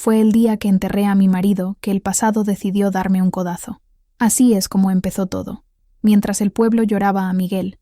Fue el día que enterré a mi marido que el pasado decidió darme un codazo. Así es como empezó todo. Mientras el pueblo lloraba a Miguel,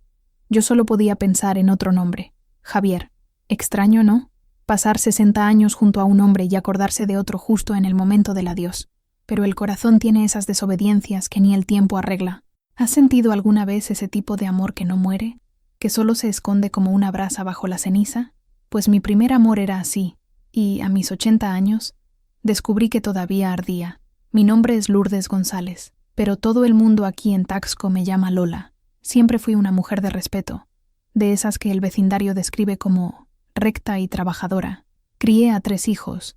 yo solo podía pensar en otro nombre, Javier. Extraño, ¿no? Pasar 60 años junto a un hombre y acordarse de otro justo en el momento del adiós. Pero el corazón tiene esas desobediencias que ni el tiempo arregla. ¿Has sentido alguna vez ese tipo de amor que no muere? ¿Que solo se esconde como una brasa bajo la ceniza? Pues mi primer amor era así, y a mis 80 años descubrí que todavía ardía. Mi nombre es Lourdes González, pero todo el mundo aquí en Taxco me llama Lola. Siempre fui una mujer de respeto, de esas que el vecindario describe como recta y trabajadora. Crié a 3 hijos,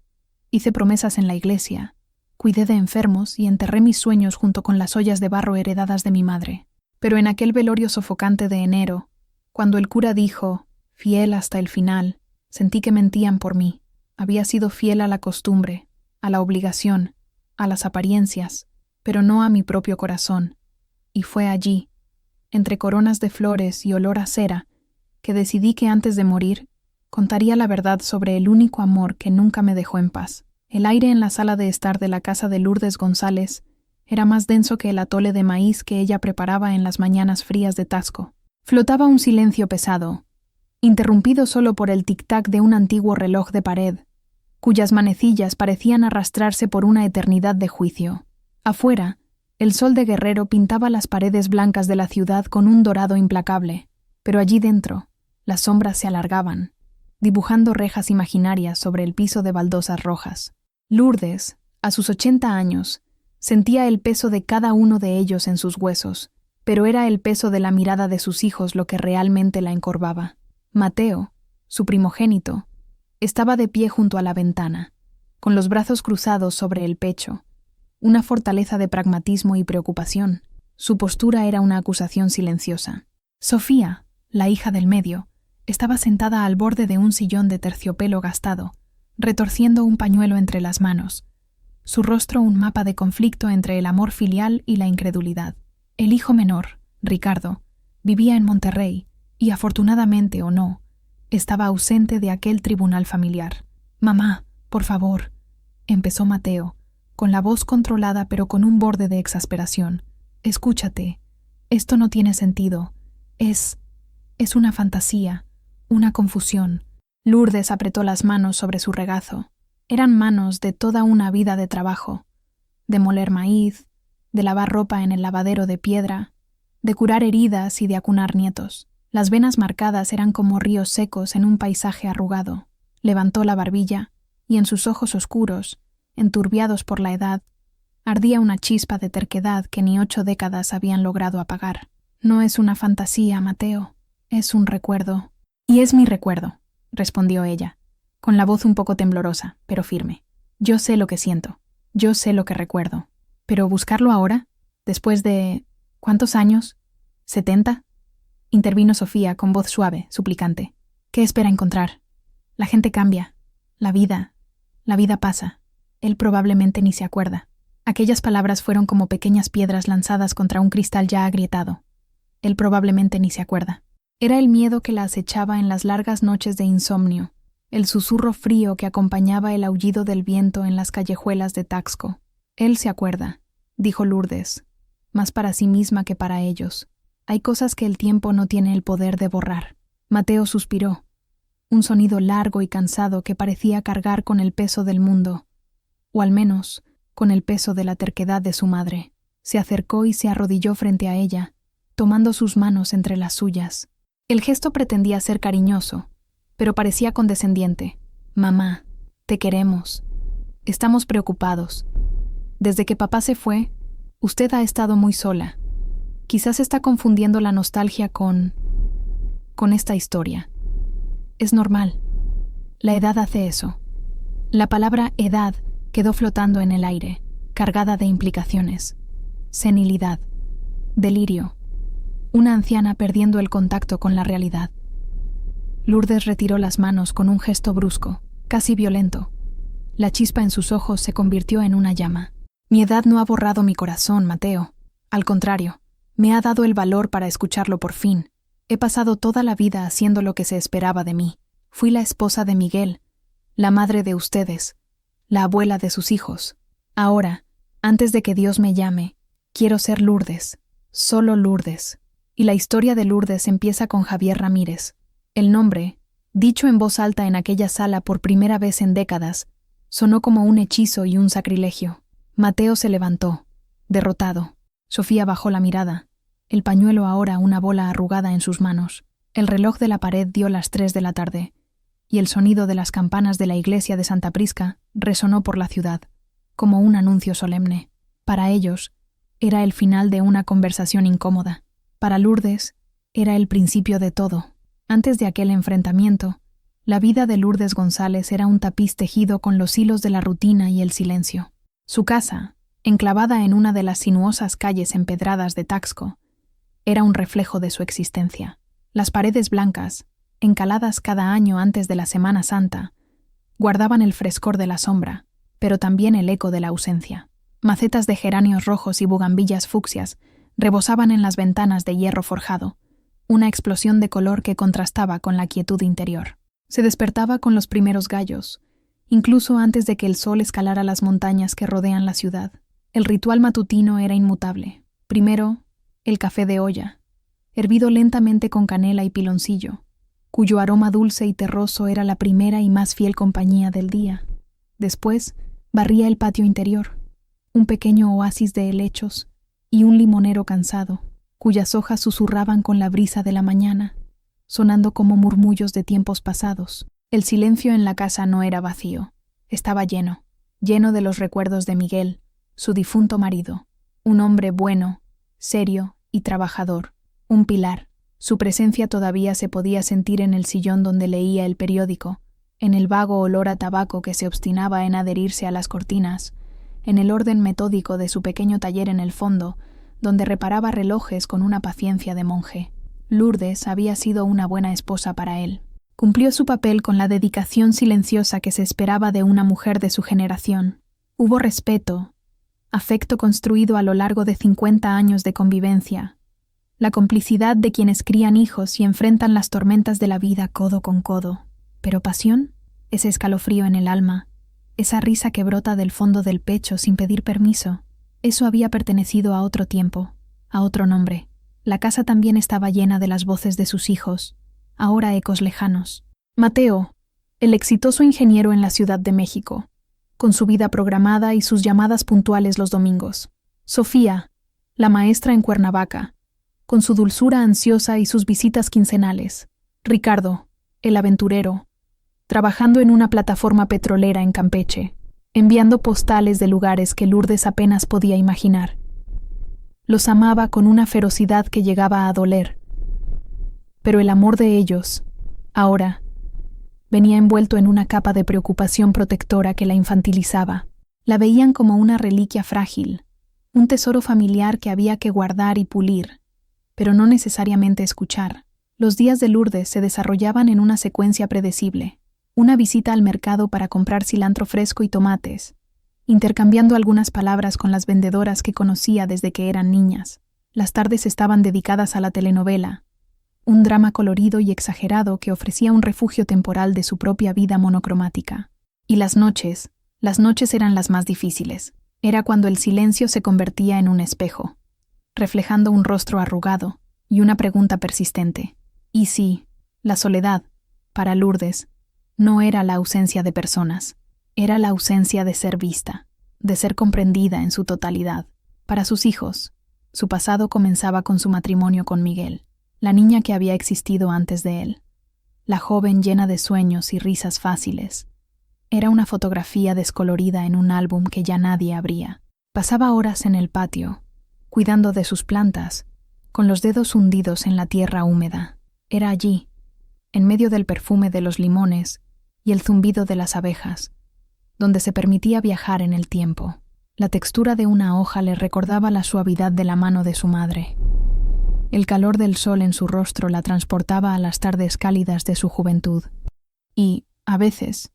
hice promesas en la iglesia, cuidé de enfermos y enterré mis sueños junto con las ollas de barro heredadas de mi madre. Pero en aquel velorio sofocante de enero, cuando el cura dijo, fiel hasta el final, sentí que mentían por mí. Había sido fiel a la costumbre, a la obligación, a las apariencias, pero no a mi propio corazón. Y fue allí, entre coronas de flores y olor a cera, que decidí que antes de morir, contaría la verdad sobre el único amor que nunca me dejó en paz. El aire en la sala de estar de la casa de Lourdes González era más denso que el atole de maíz que ella preparaba en las mañanas frías de Taxco. Flotaba un silencio pesado, interrumpido solo por el tic-tac de un antiguo reloj de pared, cuyas manecillas parecían arrastrarse por una eternidad de juicio. Afuera, el sol de Guerrero pintaba las paredes blancas de la ciudad con un dorado implacable, pero allí dentro, las sombras se alargaban, dibujando rejas imaginarias sobre el piso de baldosas rojas. Lourdes, a sus 80 años, sentía el peso de cada uno de ellos en sus huesos, pero era el peso de la mirada de sus hijos lo que realmente la encorvaba. Mateo, su primogénito, estaba de pie junto a la ventana, con los brazos cruzados sobre el pecho, una fortaleza de pragmatismo y preocupación. Su postura era una acusación silenciosa. Sofía, la hija del medio, estaba sentada al borde de un sillón de terciopelo gastado, retorciendo un pañuelo entre las manos, su rostro un mapa de conflicto entre el amor filial y la incredulidad. El hijo menor, Ricardo, vivía en Monterrey y, afortunadamente o no, estaba ausente de aquel tribunal familiar. «Mamá, por favor», empezó Mateo, con la voz controlada pero con un borde de exasperación. «Escúchate. Esto no tiene sentido. Es una fantasía, una confusión». Lourdes apretó las manos sobre su regazo. Eran manos de toda una vida de trabajo, de moler maíz, de lavar ropa en el lavadero de piedra, de curar heridas y de acunar nietos. Las venas marcadas eran como ríos secos en un paisaje arrugado. Levantó la barbilla, y en sus ojos oscuros, enturbiados por la edad, ardía una chispa de terquedad que ni 8 décadas habían logrado apagar. «No es una fantasía, Mateo, es un recuerdo». «Y es mi recuerdo», respondió ella, con la voz un poco temblorosa, pero firme. «Yo sé lo que siento, yo sé lo que recuerdo. Pero buscarlo ahora, después de... ¿cuántos años? ¿70? Intervino Sofía con voz suave, suplicante. «¿Qué espera encontrar? La gente cambia. La vida pasa. Él probablemente ni se acuerda». Aquellas palabras fueron como pequeñas piedras lanzadas contra un cristal ya agrietado. Él probablemente ni se acuerda. Era el miedo que la acechaba en las largas noches de insomnio, el susurro frío que acompañaba el aullido del viento en las callejuelas de Taxco. «Él se acuerda», dijo Lourdes, más para sí misma que para ellos. «Hay cosas que el tiempo no tiene el poder de borrar». Mateo suspiró, un sonido largo y cansado que parecía cargar con el peso del mundo, o al menos con el peso de la terquedad de su madre. Se acercó y se arrodilló frente a ella, tomando sus manos entre las suyas. El gesto pretendía ser cariñoso, pero parecía condescendiente. «Mamá, te queremos. Estamos preocupados. Desde que papá se fue, usted ha estado muy sola. Quizás está confundiendo la nostalgia con esta historia. Es normal. La edad hace eso». La palabra edad quedó flotando en el aire, cargada de implicaciones. Senilidad, delirio, una anciana perdiendo el contacto con la realidad. Lourdes retiró las manos con un gesto brusco, casi violento. La chispa en sus ojos se convirtió en una llama. «Mi edad no ha borrado mi corazón, Mateo. Al contrario, me ha dado el valor para escucharlo por fin. He pasado toda la vida haciendo lo que se esperaba de mí. Fui la esposa de Miguel, la madre de ustedes, la abuela de sus hijos. Ahora, antes de que Dios me llame, quiero ser Lourdes, solo Lourdes. Y la historia de Lourdes empieza con Javier Ramírez. El nombre, dicho en voz alta en aquella sala por primera vez en décadas, sonó como un hechizo y un sacrilegio. Mateo se levantó, derrotado. Sofía bajó la mirada, el pañuelo ahora una bola arrugada en sus manos. El reloj de la pared dio las 3 de la tarde, y el sonido de las campanas de la iglesia de Santa Prisca resonó por la ciudad, como un anuncio solemne. Para ellos, era el final de una conversación incómoda. Para Lourdes, era el principio de todo. Antes de aquel enfrentamiento, la vida de Lourdes González era un tapiz tejido con los hilos de la rutina y el silencio. Su casa, enclavada en una de las sinuosas calles empedradas de Taxco, era un reflejo de su existencia. Las paredes blancas, encaladas cada año antes de la Semana Santa, guardaban el frescor de la sombra, pero también el eco de la ausencia. Macetas de geranios rojos y bugambillas fucsias rebosaban en las ventanas de hierro forjado, una explosión de color que contrastaba con la quietud interior. Se despertaba con los primeros gallos, incluso antes de que el sol escalara las montañas que rodean la ciudad. El ritual matutino era inmutable. Primero, el café de olla, hervido lentamente con canela y piloncillo, cuyo aroma dulce y terroso era la primera y más fiel compañía del día. Después, barría el patio interior, un pequeño oasis de helechos y un limonero cansado, cuyas hojas susurraban con la brisa de la mañana, sonando como murmullos de tiempos pasados. El silencio en la casa no era vacío, estaba lleno de los recuerdos de Miguel, su difunto marido, un hombre bueno, serio y trabajador, un pilar. Su presencia todavía se podía sentir en el sillón donde leía el periódico, en el vago olor a tabaco que se obstinaba en adherirse a las cortinas, en el orden metódico de su pequeño taller en el fondo, donde reparaba relojes con una paciencia de monje. Lourdes había sido una buena esposa para él. Cumplió su papel con la dedicación silenciosa que se esperaba de una mujer de su generación. Hubo respeto, afecto construido a lo largo de 50 años de convivencia, la complicidad de quienes crían hijos y enfrentan las tormentas de la vida codo con codo. Pero pasión, ese escalofrío en el alma, esa risa que brota del fondo del pecho sin pedir permiso, eso había pertenecido a otro tiempo, a otro nombre. La casa también estaba llena de las voces de sus hijos, ahora ecos lejanos. Mateo, el exitoso ingeniero en la Ciudad de México, con su vida programada y sus llamadas puntuales los domingos. Sofía, la maestra en Cuernavaca, con su dulzura ansiosa y sus visitas quincenales. Ricardo, el aventurero, trabajando en una plataforma petrolera en Campeche, enviando postales de lugares que Lourdes apenas podía imaginar. Los amaba con una ferocidad que llegaba a doler. Pero el amor de ellos, ahora, venía envuelto en una capa de preocupación protectora que la infantilizaba. La veían como una reliquia frágil, un tesoro familiar que había que guardar y pulir, pero no necesariamente escuchar. Los días de Lourdes se desarrollaban en una secuencia predecible. Una visita al mercado para comprar cilantro fresco y tomates, intercambiando algunas palabras con las vendedoras que conocía desde que eran niñas. Las tardes estaban dedicadas a la telenovela, un drama colorido y exagerado que ofrecía un refugio temporal de su propia vida monocromática. Y las noches eran las más difíciles. Era cuando el silencio se convertía en un espejo, reflejando un rostro arrugado y una pregunta persistente. Y sí, la soledad, para Lourdes, no era la ausencia de personas, era la ausencia de ser vista, de ser comprendida en su totalidad. Para sus hijos, su pasado comenzaba con su matrimonio con Miguel, la niña que había existido antes de él, la joven llena de sueños y risas fáciles. Era una fotografía descolorida en un álbum que ya nadie abría. Pasaba horas en el patio, cuidando de sus plantas, con los dedos hundidos en la tierra húmeda. Era allí, en medio del perfume de los limones y el zumbido de las abejas, donde se permitía viajar en el tiempo. La textura de una hoja le recordaba la suavidad de la mano de su madre. El calor del sol en su rostro la transportaba a las tardes cálidas de su juventud. Y, a veces,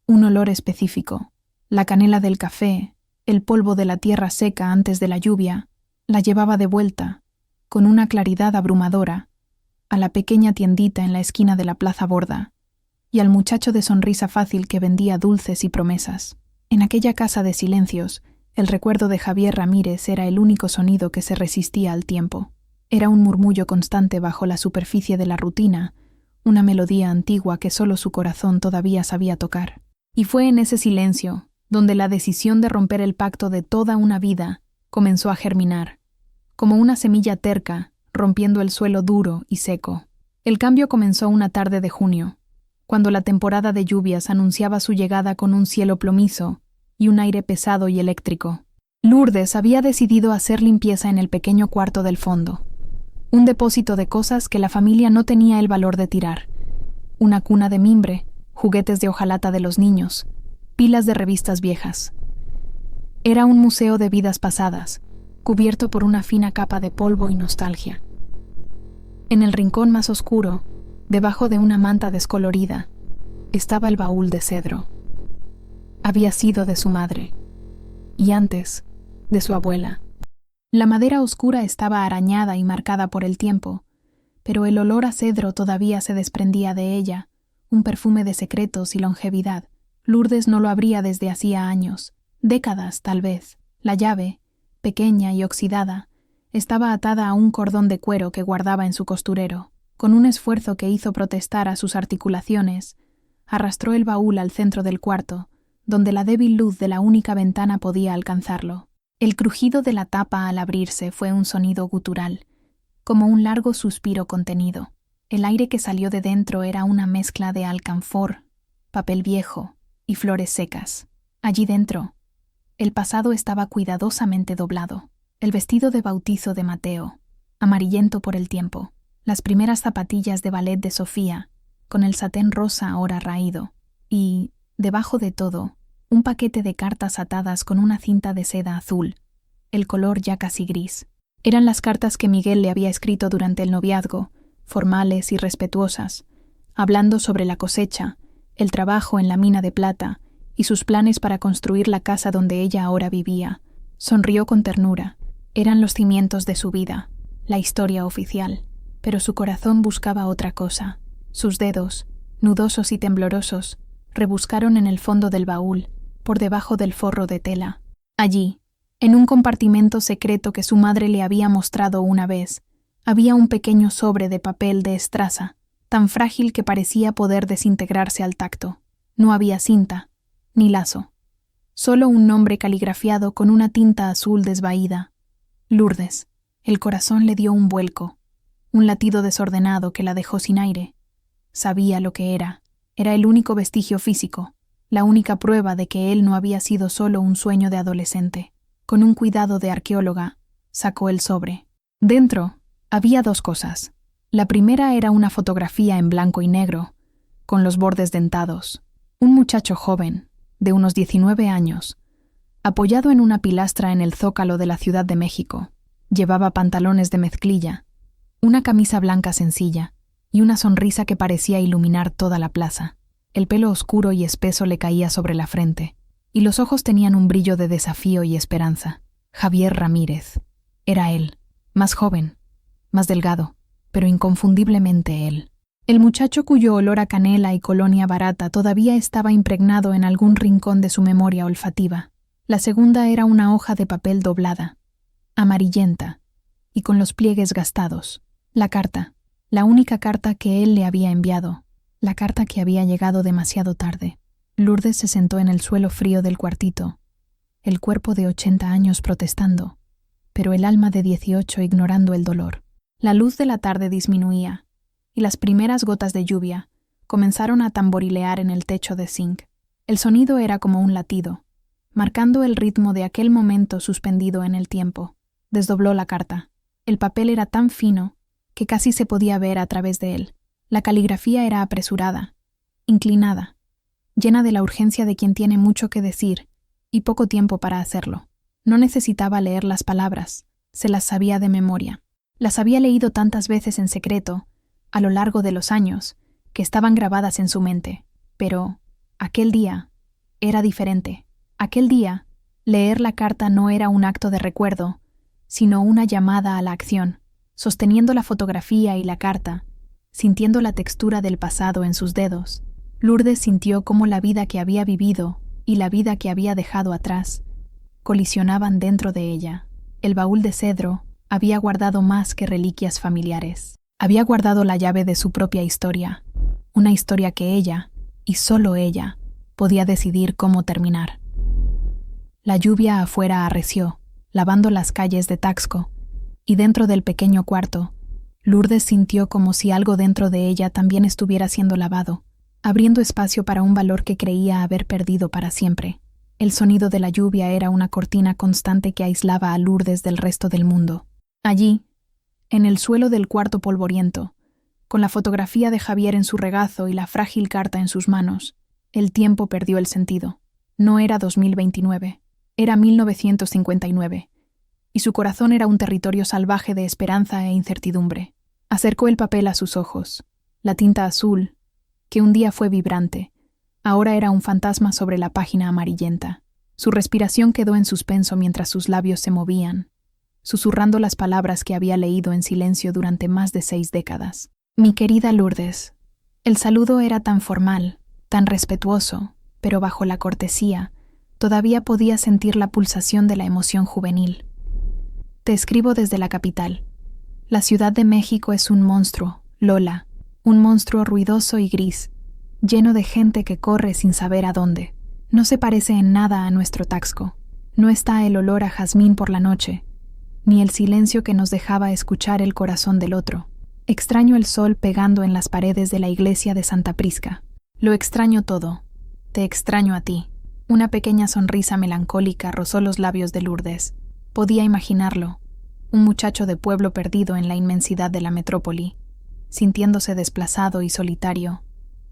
un olor específico, la canela del café, el polvo de la tierra seca antes de la lluvia, la llevaba de vuelta, con una claridad abrumadora, a la pequeña tiendita en la esquina de la Plaza Borda, y al muchacho de sonrisa fácil que vendía dulces y promesas. En aquella casa de silencios, el recuerdo de Javier Ramírez era el único sonido que se resistía al tiempo. Era un murmullo constante bajo la superficie de la rutina, una melodía antigua que solo su corazón todavía sabía tocar. Y fue en ese silencio donde la decisión de romper el pacto de toda una vida comenzó a germinar, como una semilla terca, rompiendo el suelo duro y seco. El cambio comenzó una tarde de junio, cuando la temporada de lluvias anunciaba su llegada con un cielo plomizo y un aire pesado y eléctrico. Lourdes había decidido hacer limpieza en el pequeño cuarto del fondo, un depósito de cosas que la familia no tenía el valor de tirar. Una cuna de mimbre, juguetes de hojalata de los niños, pilas de revistas viejas. Era un museo de vidas pasadas, cubierto por una fina capa de polvo y nostalgia. En el rincón más oscuro, debajo de una manta descolorida, estaba el baúl de cedro. Había sido de su madre, y antes, de su abuela. La madera oscura estaba arañada y marcada por el tiempo, pero el olor a cedro todavía se desprendía de ella, un perfume de secretos y longevidad. Lourdes no lo abría desde hacía años, décadas tal vez. La llave, pequeña y oxidada, estaba atada a un cordón de cuero que guardaba en su costurero. Con un esfuerzo que hizo protestar a sus articulaciones, arrastró el baúl al centro del cuarto, donde la débil luz de la única ventana podía alcanzarlo. El crujido de la tapa al abrirse fue un sonido gutural, como un largo suspiro contenido. El aire que salió de dentro era una mezcla de alcanfor, papel viejo y flores secas. Allí dentro, el pasado estaba cuidadosamente doblado. El vestido de bautizo de Mateo, amarillento por el tiempo, las primeras zapatillas de ballet de Sofía, con el satén rosa ahora raído, y, debajo de todo, un paquete de cartas atadas con una cinta de seda azul, el color ya casi gris. Eran las cartas que Miguel le había escrito durante el noviazgo, formales y respetuosas, hablando sobre la cosecha, el trabajo en la mina de plata y sus planes para construir la casa donde ella ahora vivía. Sonrió con ternura. Eran los cimientos de su vida, la historia oficial, pero su corazón buscaba otra cosa. Sus dedos, nudosos y temblorosos, rebuscaron en el fondo del baúl, por debajo del forro de tela. Allí, en un compartimento secreto que su madre le había mostrado una vez, había un pequeño sobre de papel de estraza, tan frágil que parecía poder desintegrarse al tacto. No había cinta, ni lazo. Solo un nombre caligrafiado con una tinta azul desvaída. Lourdes. El corazón le dio un vuelco, un latido desordenado que la dejó sin aire. Sabía lo que era. Era el único vestigio físico, la única prueba de que él no había sido solo un sueño de adolescente. Con un cuidado de arqueóloga, sacó el sobre. Dentro había dos cosas. La primera era una fotografía en blanco y negro, con los bordes dentados. Un muchacho joven, de unos 19 años, apoyado en una pilastra en el zócalo de la Ciudad de México. Llevaba pantalones de mezclilla, una camisa blanca sencilla y una sonrisa que parecía iluminar toda la plaza. El pelo oscuro y espeso le caía sobre la frente, y los ojos tenían un brillo de desafío y esperanza. Javier Ramírez. Era él, más joven, más delgado, pero inconfundiblemente él. El muchacho cuyo olor a canela y colonia barata todavía estaba impregnado en algún rincón de su memoria olfativa. La segunda era una hoja de papel doblada, amarillenta, y con los pliegues gastados. La carta, la única carta que él le había enviado, la carta que había llegado demasiado tarde. Lourdes se sentó en el suelo frío del cuartito, el cuerpo de 80 años protestando, pero el alma de 18 ignorando el dolor. La luz de la tarde disminuía, y las primeras gotas de lluvia comenzaron a tamborilear en el techo de zinc. El sonido era como un latido, marcando el ritmo de aquel momento suspendido en el tiempo. Desdobló la carta. El papel era tan fino que casi se podía ver a través de él. La caligrafía era apresurada, inclinada, llena de la urgencia de quien tiene mucho que decir y poco tiempo para hacerlo. No necesitaba leer las palabras, se las sabía de memoria. Las había leído tantas veces en secreto, a lo largo de los años, que estaban grabadas en su mente. Pero aquel día era diferente. Aquel día, leer la carta no era un acto de recuerdo, sino una llamada a la acción. Sosteniendo la fotografía y la carta, sintiendo la textura del pasado en sus dedos, Lourdes sintió cómo la vida que había vivido y la vida que había dejado atrás colisionaban dentro de ella. El baúl de cedro había guardado más que reliquias familiares. Había guardado la llave de su propia historia, una historia que ella, y solo ella, podía decidir cómo terminar. La lluvia afuera arreció, lavando las calles de Taxco, y dentro del pequeño cuarto, Lourdes sintió como si algo dentro de ella también estuviera siendo lavado, abriendo espacio para un valor que creía haber perdido para siempre. El sonido de la lluvia era una cortina constante que aislaba a Lourdes del resto del mundo. Allí, en el suelo del cuarto polvoriento, con la fotografía de Javier en su regazo y la frágil carta en sus manos, el tiempo perdió el sentido. No era 2029, era 1959, y su corazón era un territorio salvaje de esperanza e incertidumbre. Acercó el papel a sus ojos. La tinta azul, que un día fue vibrante, ahora era un fantasma sobre la página amarillenta. Su respiración quedó en suspenso mientras sus labios se movían, susurrando las palabras que había leído en silencio durante más de 6 décadas. Mi querida Lourdes. El saludo era tan formal, tan respetuoso, pero bajo la cortesía, todavía podía sentir la pulsación de la emoción juvenil. Te escribo desde la capital. La Ciudad de México es un monstruo, Lola, un monstruo ruidoso y gris, lleno de gente que corre sin saber a dónde. No se parece en nada a nuestro Taxco. No está el olor a jazmín por la noche, ni el silencio que nos dejaba escuchar el corazón del otro. Extraño el sol pegando en las paredes de la iglesia de Santa Prisca. Lo extraño todo. Te extraño a ti. Una pequeña sonrisa melancólica rozó los labios de Lourdes. Podía imaginarlo, un muchacho de pueblo perdido en la inmensidad de la metrópoli, sintiéndose desplazado y solitario,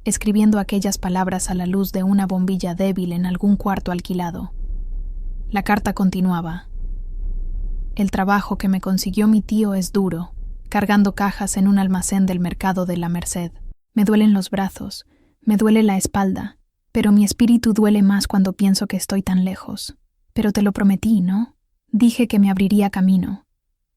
escribiendo aquellas palabras a la luz de una bombilla débil en algún cuarto alquilado. La carta continuaba. El trabajo que me consiguió mi tío es duro, cargando cajas en un almacén del mercado de la Merced. Me duelen los brazos, me duele la espalda, pero mi espíritu duele más cuando pienso que estoy tan lejos. Pero te lo prometí, ¿no? Dije que me abriría camino,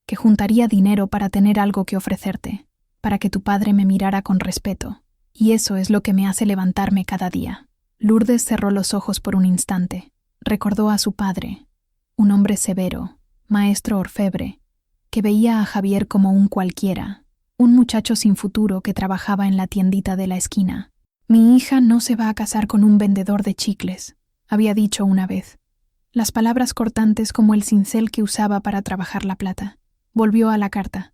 que juntaría dinero para tener algo que ofrecerte, para que tu padre me mirara con respeto. Y eso es lo que me hace levantarme cada día. Lourdes cerró los ojos por un instante. Recordó a su padre, un hombre severo, maestro orfebre, que veía a Javier como un cualquiera, un muchacho sin futuro que trabajaba en la tiendita de la esquina. Mi hija no se va a casar con un vendedor de chicles, había dicho una vez. Las palabras cortantes como el cincel que usaba para trabajar la plata. Volvió a la carta,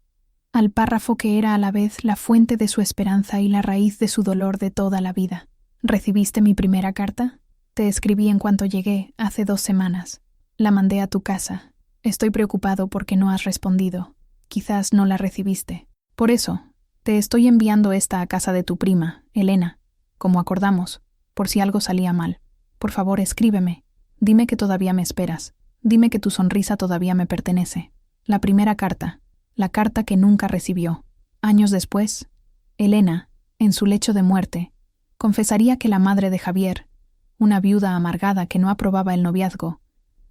al párrafo que era a la vez la fuente de su esperanza y la raíz de su dolor de toda la vida. ¿Recibiste mi primera carta? Te escribí en cuanto llegué, hace 2 semanas. La mandé a tu casa. Estoy preocupado porque no has respondido. Quizás no la recibiste. Por eso, te estoy enviando esta a casa de tu prima, Elena, como acordamos, por si algo salía mal. Por favor, escríbeme. Dime que todavía me esperas. Dime que tu sonrisa todavía me pertenece. La primera carta, la carta que nunca recibió. Años después, Elena, en su lecho de muerte, confesaría que la madre de Javier, una viuda amargada que no aprobaba el noviazgo,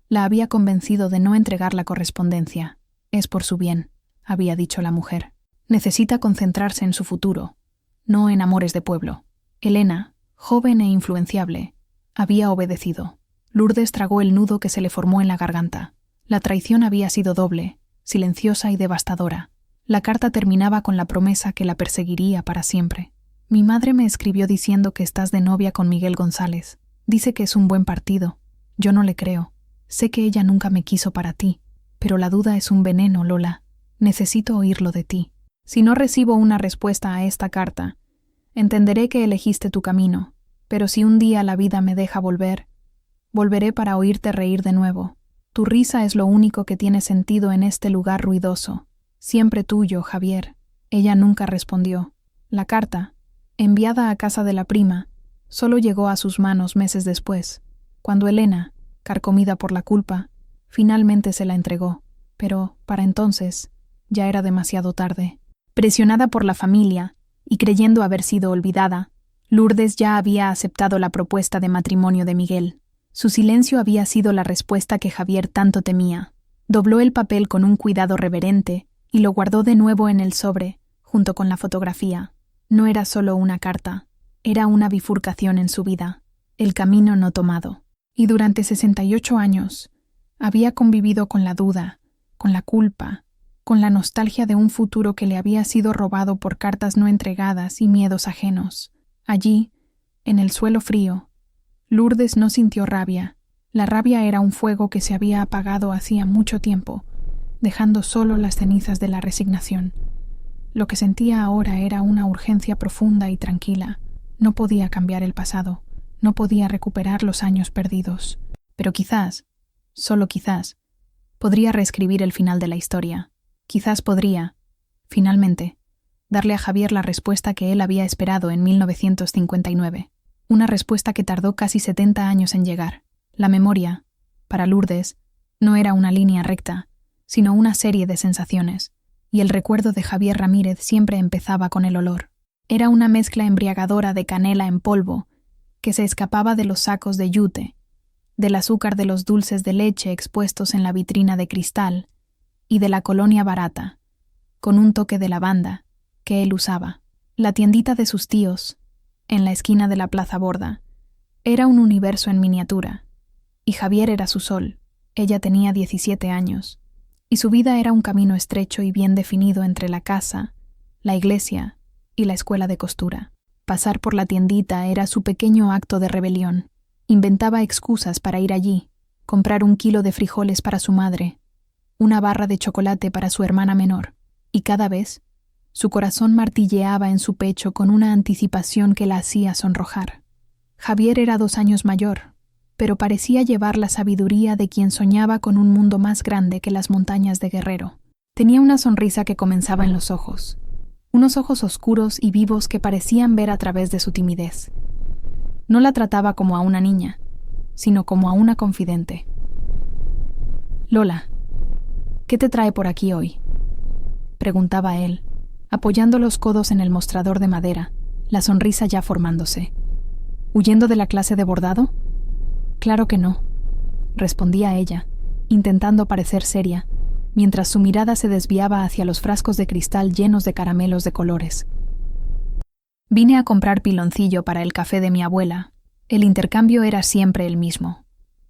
la había convencido de no entregar la correspondencia. Es por su bien, había dicho la mujer. Necesita concentrarse en su futuro, no en amores de pueblo. Elena, joven e influenciable, había obedecido. Lourdes tragó el nudo que se le formó en la garganta. La traición había sido doble, silenciosa y devastadora. La carta terminaba con la promesa que la perseguiría para siempre. Mi madre me escribió diciendo que estás de novia con Miguel González. Dice que es un buen partido. Yo no le creo. Sé que ella nunca me quiso para ti, pero la duda es un veneno, Lola. Necesito oírlo de ti. Si no recibo una respuesta a esta carta, entenderé que elegiste tu camino, pero si un día la vida me deja volver, volveré para oírte reír de nuevo. Tu risa es lo único que tiene sentido en este lugar ruidoso. Siempre tuyo, Javier. Ella nunca respondió. La carta, enviada a casa de la prima, solo llegó a sus manos meses después, cuando Elena, carcomida por la culpa, finalmente se la entregó. Pero, para entonces, ya era demasiado tarde. Presionada por la familia, y creyendo haber sido olvidada, Lourdes ya había aceptado la propuesta de matrimonio de Miguel. Su silencio había sido la respuesta que Javier tanto temía. Dobló el papel con un cuidado reverente y lo guardó de nuevo en el sobre, junto con la fotografía. No era solo una carta, era una bifurcación en su vida, el camino no tomado. Y durante 68 años había convivido con la duda, con la culpa, con la nostalgia de un futuro que le había sido robado por cartas no entregadas y miedos ajenos. Allí, en el suelo frío, Lourdes no sintió rabia. La rabia era un fuego que se había apagado hacía mucho tiempo, dejando solo las cenizas de la resignación. Lo que sentía ahora era una urgencia profunda y tranquila. No podía cambiar el pasado, no podía recuperar los años perdidos. Pero quizás, solo quizás, podría reescribir el final de la historia. Quizás podría, finalmente, darle a Javier la respuesta que él había esperado en 1959. Una respuesta que tardó casi 70 años en llegar. La memoria, para Lourdes, no era una línea recta, sino una serie de sensaciones, y el recuerdo de Javier Ramírez siempre empezaba con el olor. Era una mezcla embriagadora de canela en polvo, que se escapaba de los sacos de yute, del azúcar de los dulces de leche expuestos en la vitrina de cristal, y de la colonia barata, con un toque de lavanda, que él usaba. La tiendita de sus tíos, en la esquina de la Plaza Borda, era un universo en miniatura, y Javier era su sol. Ella tenía 17 años, y su vida era un camino estrecho y bien definido entre la casa, la iglesia y la escuela de costura. Pasar por la tiendita era su pequeño acto de rebelión. Inventaba excusas para ir allí, comprar 1 kilo de frijoles para su madre, una barra de chocolate para su hermana menor, y cada vez su corazón martilleaba en su pecho con una anticipación que la hacía sonrojar. Javier era 2 años mayor, pero parecía llevar la sabiduría de quien soñaba con un mundo más grande que las montañas de Guerrero. Tenía una sonrisa que comenzaba en los ojos, unos ojos oscuros y vivos que parecían ver a través de su timidez. No la trataba como a una niña, sino como a una confidente. «Lola, ¿qué te trae por aquí hoy?», preguntaba él, apoyando los codos en el mostrador de madera, la sonrisa ya formándose. «¿Huyendo de la clase de bordado?». «Claro que no», respondía ella, intentando parecer seria, mientras su mirada se desviaba hacia los frascos de cristal llenos de caramelos de colores. «Vine a comprar piloncillo para el café de mi abuela». El intercambio era siempre el mismo,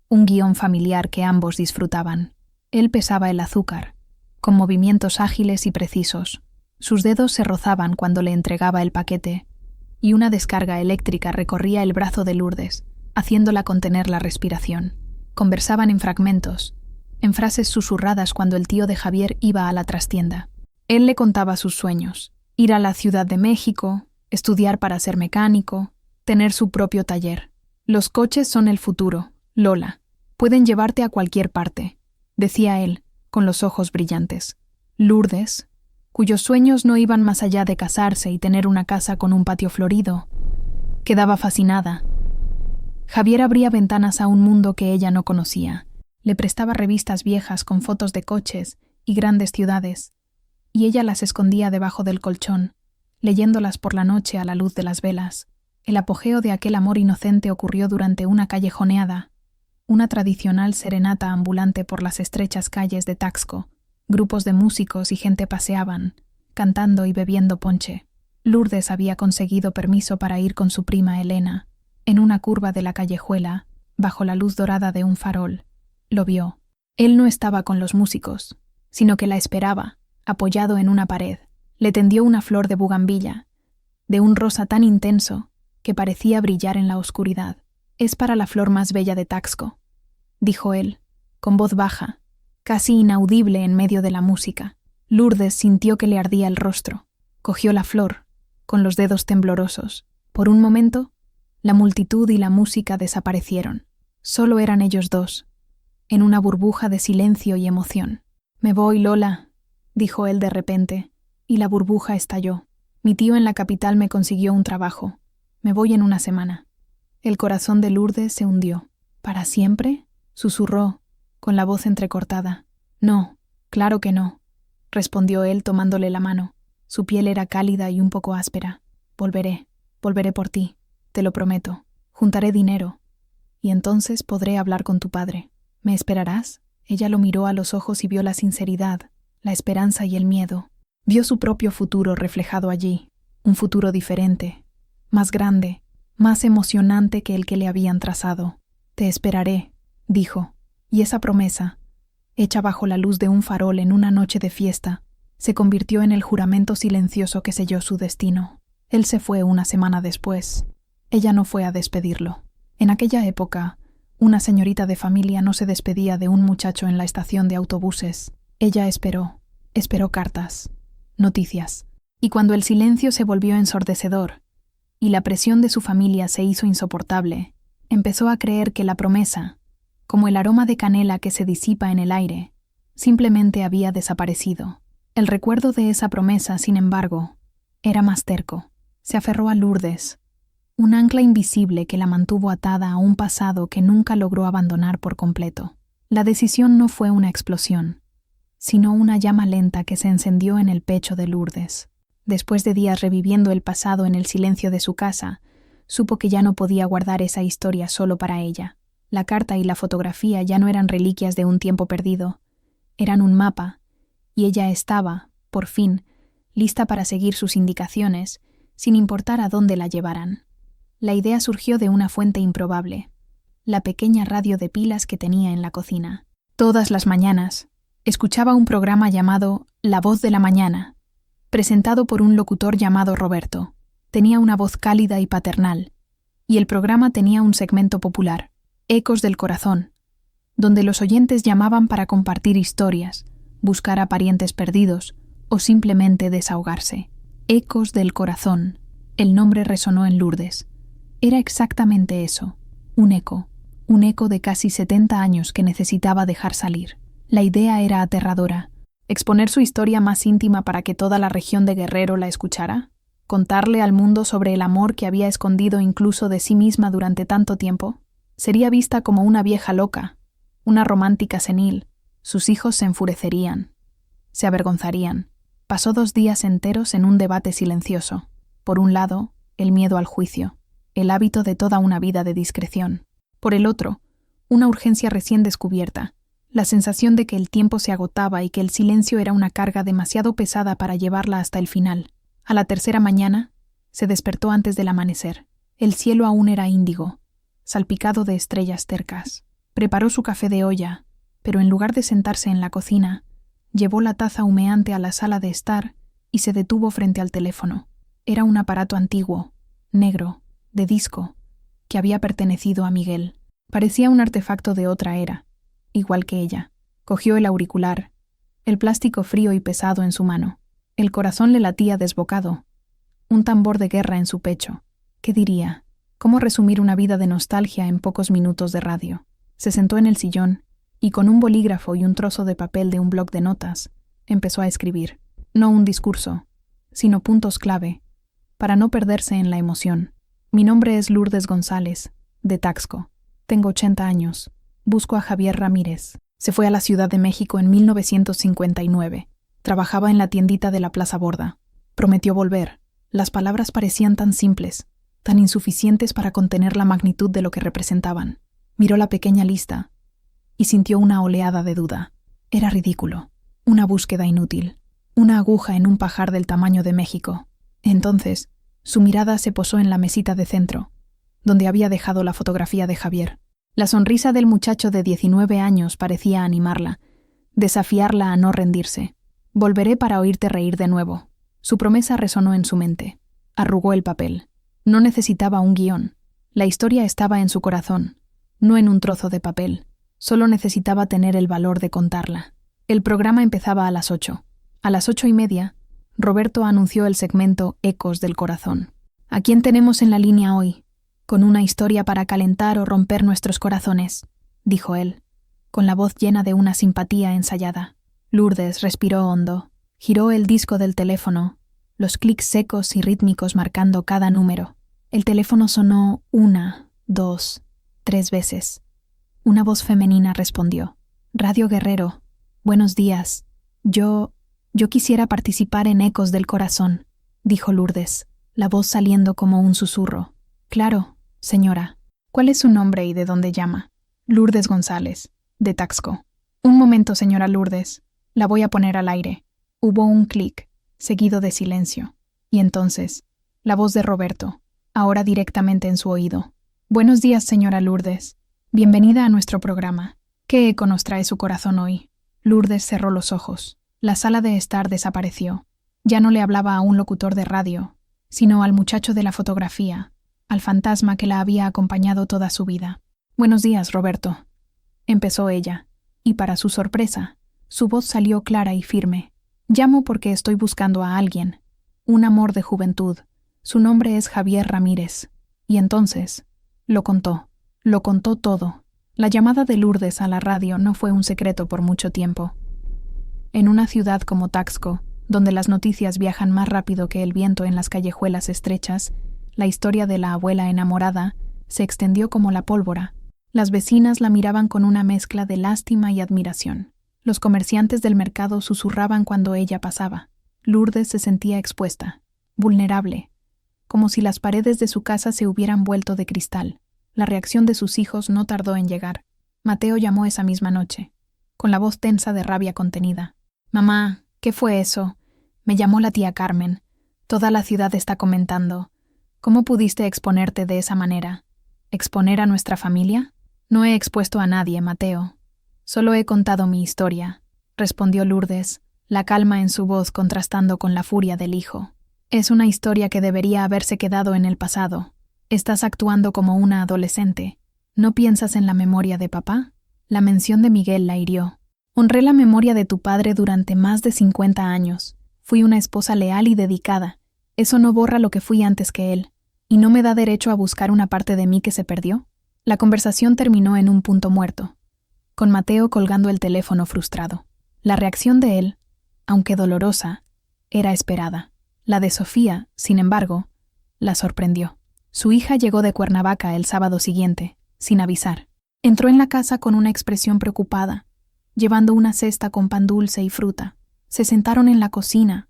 un guión familiar que ambos disfrutaban. Él pesaba el azúcar, con movimientos ágiles y precisos. Sus dedos se rozaban cuando le entregaba el paquete, y una descarga eléctrica recorría el brazo de Lourdes, haciéndola contener la respiración. Conversaban en fragmentos, en frases susurradas cuando el tío de Javier iba a la trastienda. Él le contaba sus sueños: ir a la Ciudad de México, estudiar para ser mecánico, tener su propio taller. «Los coches son el futuro, Lola. Pueden llevarte a cualquier parte», decía él, con los ojos brillantes. Lourdes, cuyos sueños no iban más allá de casarse y tener una casa con un patio florido, quedaba fascinada. Javier abría ventanas a un mundo que ella no conocía. Le prestaba revistas viejas con fotos de coches y grandes ciudades, y ella las escondía debajo del colchón, leyéndolas por la noche a la luz de las velas. El apogeo de aquel amor inocente ocurrió durante una callejoneada, una tradicional serenata ambulante por las estrechas calles de Taxco. Grupos de músicos y gente paseaban, cantando y bebiendo ponche. Lourdes había conseguido permiso para ir con su prima Elena, en una curva de la callejuela, bajo la luz dorada de un farol. Lo vio. Él no estaba con los músicos, sino que la esperaba, apoyado en una pared. Le tendió una flor de bugambilla, de un rosa tan intenso que parecía brillar en la oscuridad. «Es para la flor más bella de Taxco», dijo él, con voz baja, casi inaudible en medio de la música. Lourdes sintió que le ardía el rostro. Cogió la flor, con los dedos temblorosos. Por un momento, la multitud y la música desaparecieron. Solo eran ellos dos, en una burbuja de silencio y emoción. «Me voy, Lola», dijo él de repente, y la burbuja estalló. «Mi tío en la capital me consiguió un trabajo. Me voy en una semana». El corazón de Lourdes se hundió. «¿Para siempre?», susurró, con la voz entrecortada. «No, claro que no», respondió él tomándole la mano. Su piel era cálida y un poco áspera. Volveré por ti, te lo prometo. Juntaré dinero, y entonces podré hablar con tu padre. ¿Me esperarás?». Ella lo miró a los ojos y vio la sinceridad, la esperanza y el miedo. Vio su propio futuro reflejado allí, un futuro diferente, más grande, más emocionante que el que le habían trazado. Te esperaré, dijo, y esa promesa, hecha bajo la luz de un farol en una noche de fiesta, se convirtió en el juramento silencioso que selló su destino. Él se fue una semana después. Ella no fue a despedirlo. En aquella época, una señorita de familia no se despedía de un muchacho en la estación de autobuses. Ella esperó cartas, noticias. Y cuando el silencio se volvió ensordecedor y la presión de su familia se hizo insoportable, empezó a creer que la promesa, como el aroma de canela que se disipa en el aire, simplemente había desaparecido. El recuerdo de esa promesa, sin embargo, era más terco. Se aferró a Lourdes, un ancla invisible que la mantuvo atada a un pasado que nunca logró abandonar por completo. La decisión no fue una explosión, sino una llama lenta que se encendió en el pecho de Lourdes. Después de días reviviendo el pasado en el silencio de su casa, supo que ya no podía guardar esa historia solo para ella. La carta y la fotografía ya no eran reliquias de un tiempo perdido, eran un mapa, y ella estaba, por fin, lista para seguir sus indicaciones, sin importar a dónde la llevaran. La idea surgió de una fuente improbable, la pequeña radio de pilas que tenía en la cocina. Todas las mañanas, escuchaba un programa llamado La Voz de la Mañana, presentado por un locutor llamado Roberto. Tenía una voz cálida y paternal, y el programa tenía un segmento popular, Ecos del Corazón, donde los oyentes llamaban para compartir historias, buscar a parientes perdidos o simplemente desahogarse. Ecos del Corazón. El nombre resonó en Lourdes. Era exactamente eso, un eco de casi 70 años que necesitaba dejar salir. La idea era aterradora. ¿Exponer su historia más íntima para que toda la región de Guerrero la escuchara? ¿Contarle al mundo sobre el amor que había escondido incluso de sí misma durante tanto tiempo? Sería vista como una vieja loca, una romántica senil. Sus hijos se enfurecerían, se avergonzarían. Pasó 2 días enteros en un debate silencioso. Por un lado, el miedo al juicio, el hábito de toda una vida de discreción. Por el otro, una urgencia recién descubierta, la sensación de que el tiempo se agotaba y que el silencio era una carga demasiado pesada para llevarla hasta el final. A la tercera mañana, se despertó antes del amanecer. El cielo aún era índigo, salpicado de estrellas tercas. Preparó su café de olla, pero en lugar de sentarse en la cocina, llevó la taza humeante a la sala de estar y se detuvo frente al teléfono. Era un aparato antiguo, negro, de disco, que había pertenecido a Miguel. Parecía un artefacto de otra era, igual que ella. Cogió el auricular, el plástico frío y pesado en su mano. El corazón le latía desbocado, un tambor de guerra en su pecho. ¿Qué diría? ¿Cómo resumir una vida de nostalgia en pocos minutos de radio? Se sentó en el sillón y con un bolígrafo y un trozo de papel de un bloc de notas, empezó a escribir. No un discurso, sino puntos clave, para no perderse en la emoción. Mi nombre es Lourdes González, de Taxco. Tengo 80 años. Busco a Javier Ramírez. Se fue a la Ciudad de México en 1959. Trabajaba en la tiendita de la Plaza Borda. Prometió volver. Las palabras parecían tan simples, tan insuficientes para contener la magnitud de lo que representaban. Miró la pequeña lista y sintió una oleada de duda. Era ridículo. Una búsqueda inútil. Una aguja en un pajar del tamaño de México. Entonces, su mirada se posó en la mesita de centro, donde había dejado la fotografía de Javier. La sonrisa del muchacho de 19 años parecía animarla, desafiarla a no rendirse. Volveré para oírte reír de nuevo. Su promesa resonó en su mente. Arrugó el papel. No necesitaba un guión. La historia estaba en su corazón, no en un trozo de papel. Solo necesitaba tener el valor de contarla. El programa empezaba a las 8. A las 8:30, Roberto anunció el segmento Ecos del Corazón. ¿A quién tenemos en la línea hoy? Con una historia para calentar o romper nuestros corazones, dijo él, con la voz llena de una simpatía ensayada. Lourdes respiró hondo, giró el disco del teléfono, los clics secos y rítmicos marcando cada número. El teléfono sonó 1, 2, 3 veces. Una voz femenina respondió. Radio Guerrero, buenos días. Yo quisiera participar en Ecos del Corazón, dijo Lourdes, la voz saliendo como un susurro. Claro, señora. ¿Cuál es su nombre y de dónde llama? Lourdes González, de Taxco. Un momento, señora Lourdes. La voy a poner al aire. Hubo un clic, seguido de silencio. Y entonces, la voz de Roberto, ahora directamente en su oído. Buenos días, señora Lourdes. Bienvenida a nuestro programa. ¿Qué eco nos trae su corazón hoy? Lourdes cerró los ojos. La sala de estar desapareció. Ya no le hablaba a un locutor de radio, sino al muchacho de la fotografía, al fantasma que la había acompañado toda su vida. «Buenos días, Roberto», empezó ella, y para su sorpresa, su voz salió clara y firme. «Llamo porque estoy buscando a alguien. Un amor de juventud. Su nombre es Javier Ramírez». Y entonces, lo contó todo. La llamada de Lourdes a la radio no fue un secreto por mucho tiempo. En una ciudad como Taxco, donde las noticias viajan más rápido que el viento en las callejuelas estrechas, la historia de la abuela enamorada se extendió como la pólvora. Las vecinas la miraban con una mezcla de lástima y admiración. Los comerciantes del mercado susurraban cuando ella pasaba. Lourdes se sentía expuesta, vulnerable, como si las paredes de su casa se hubieran vuelto de cristal. La reacción de sus hijos no tardó en llegar. Mateo llamó esa misma noche, con la voz tensa de rabia contenida. «Mamá, ¿qué fue eso? Me llamó la tía Carmen. Toda la ciudad está comentando. ¿Cómo pudiste exponerte de esa manera? ¿Exponer a nuestra familia?» «No he expuesto a nadie, Mateo. Solo he contado mi historia», respondió Lourdes, la calma en su voz contrastando con la furia del hijo. «Es una historia que debería haberse quedado en el pasado. Estás actuando como una adolescente. ¿No piensas en la memoria de papá?» La mención de Miguel la hirió. «Honré la memoria de tu padre durante más de 50 años. Fui una esposa leal y dedicada. Eso no borra lo que fui antes que él. ¿Y no me da derecho a buscar una parte de mí que se perdió?» La conversación terminó en un punto muerto, con Mateo colgando el teléfono frustrado. La reacción de él, aunque dolorosa, era esperada. La de Sofía, sin embargo, la sorprendió. Su hija llegó de Cuernavaca el sábado siguiente, sin avisar. Entró en la casa con una expresión preocupada, llevando una cesta con pan dulce y fruta. Se sentaron en la cocina,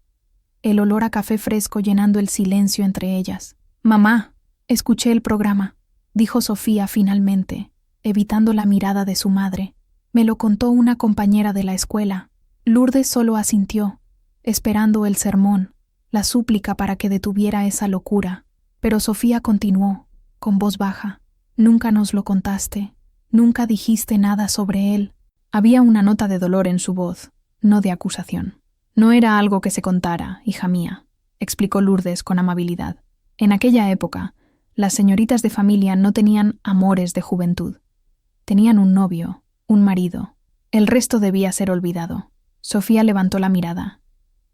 el olor a café fresco llenando el silencio entre ellas. «Mamá, escuché el programa», dijo Sofía finalmente, evitando la mirada de su madre. «Me lo contó una compañera de la escuela». Lourdes solo asintió, esperando el sermón, la súplica para que detuviera esa locura. Pero Sofía continuó, con voz baja. «Nunca nos lo contaste. Nunca dijiste nada sobre él». Había una nota de dolor en su voz, no de acusación. «No era algo que se contara, hija mía», explicó Lourdes con amabilidad. «En aquella época, las señoritas de familia no tenían amores de juventud. Tenían un novio, un marido. El resto debía ser olvidado». Sofía levantó la mirada,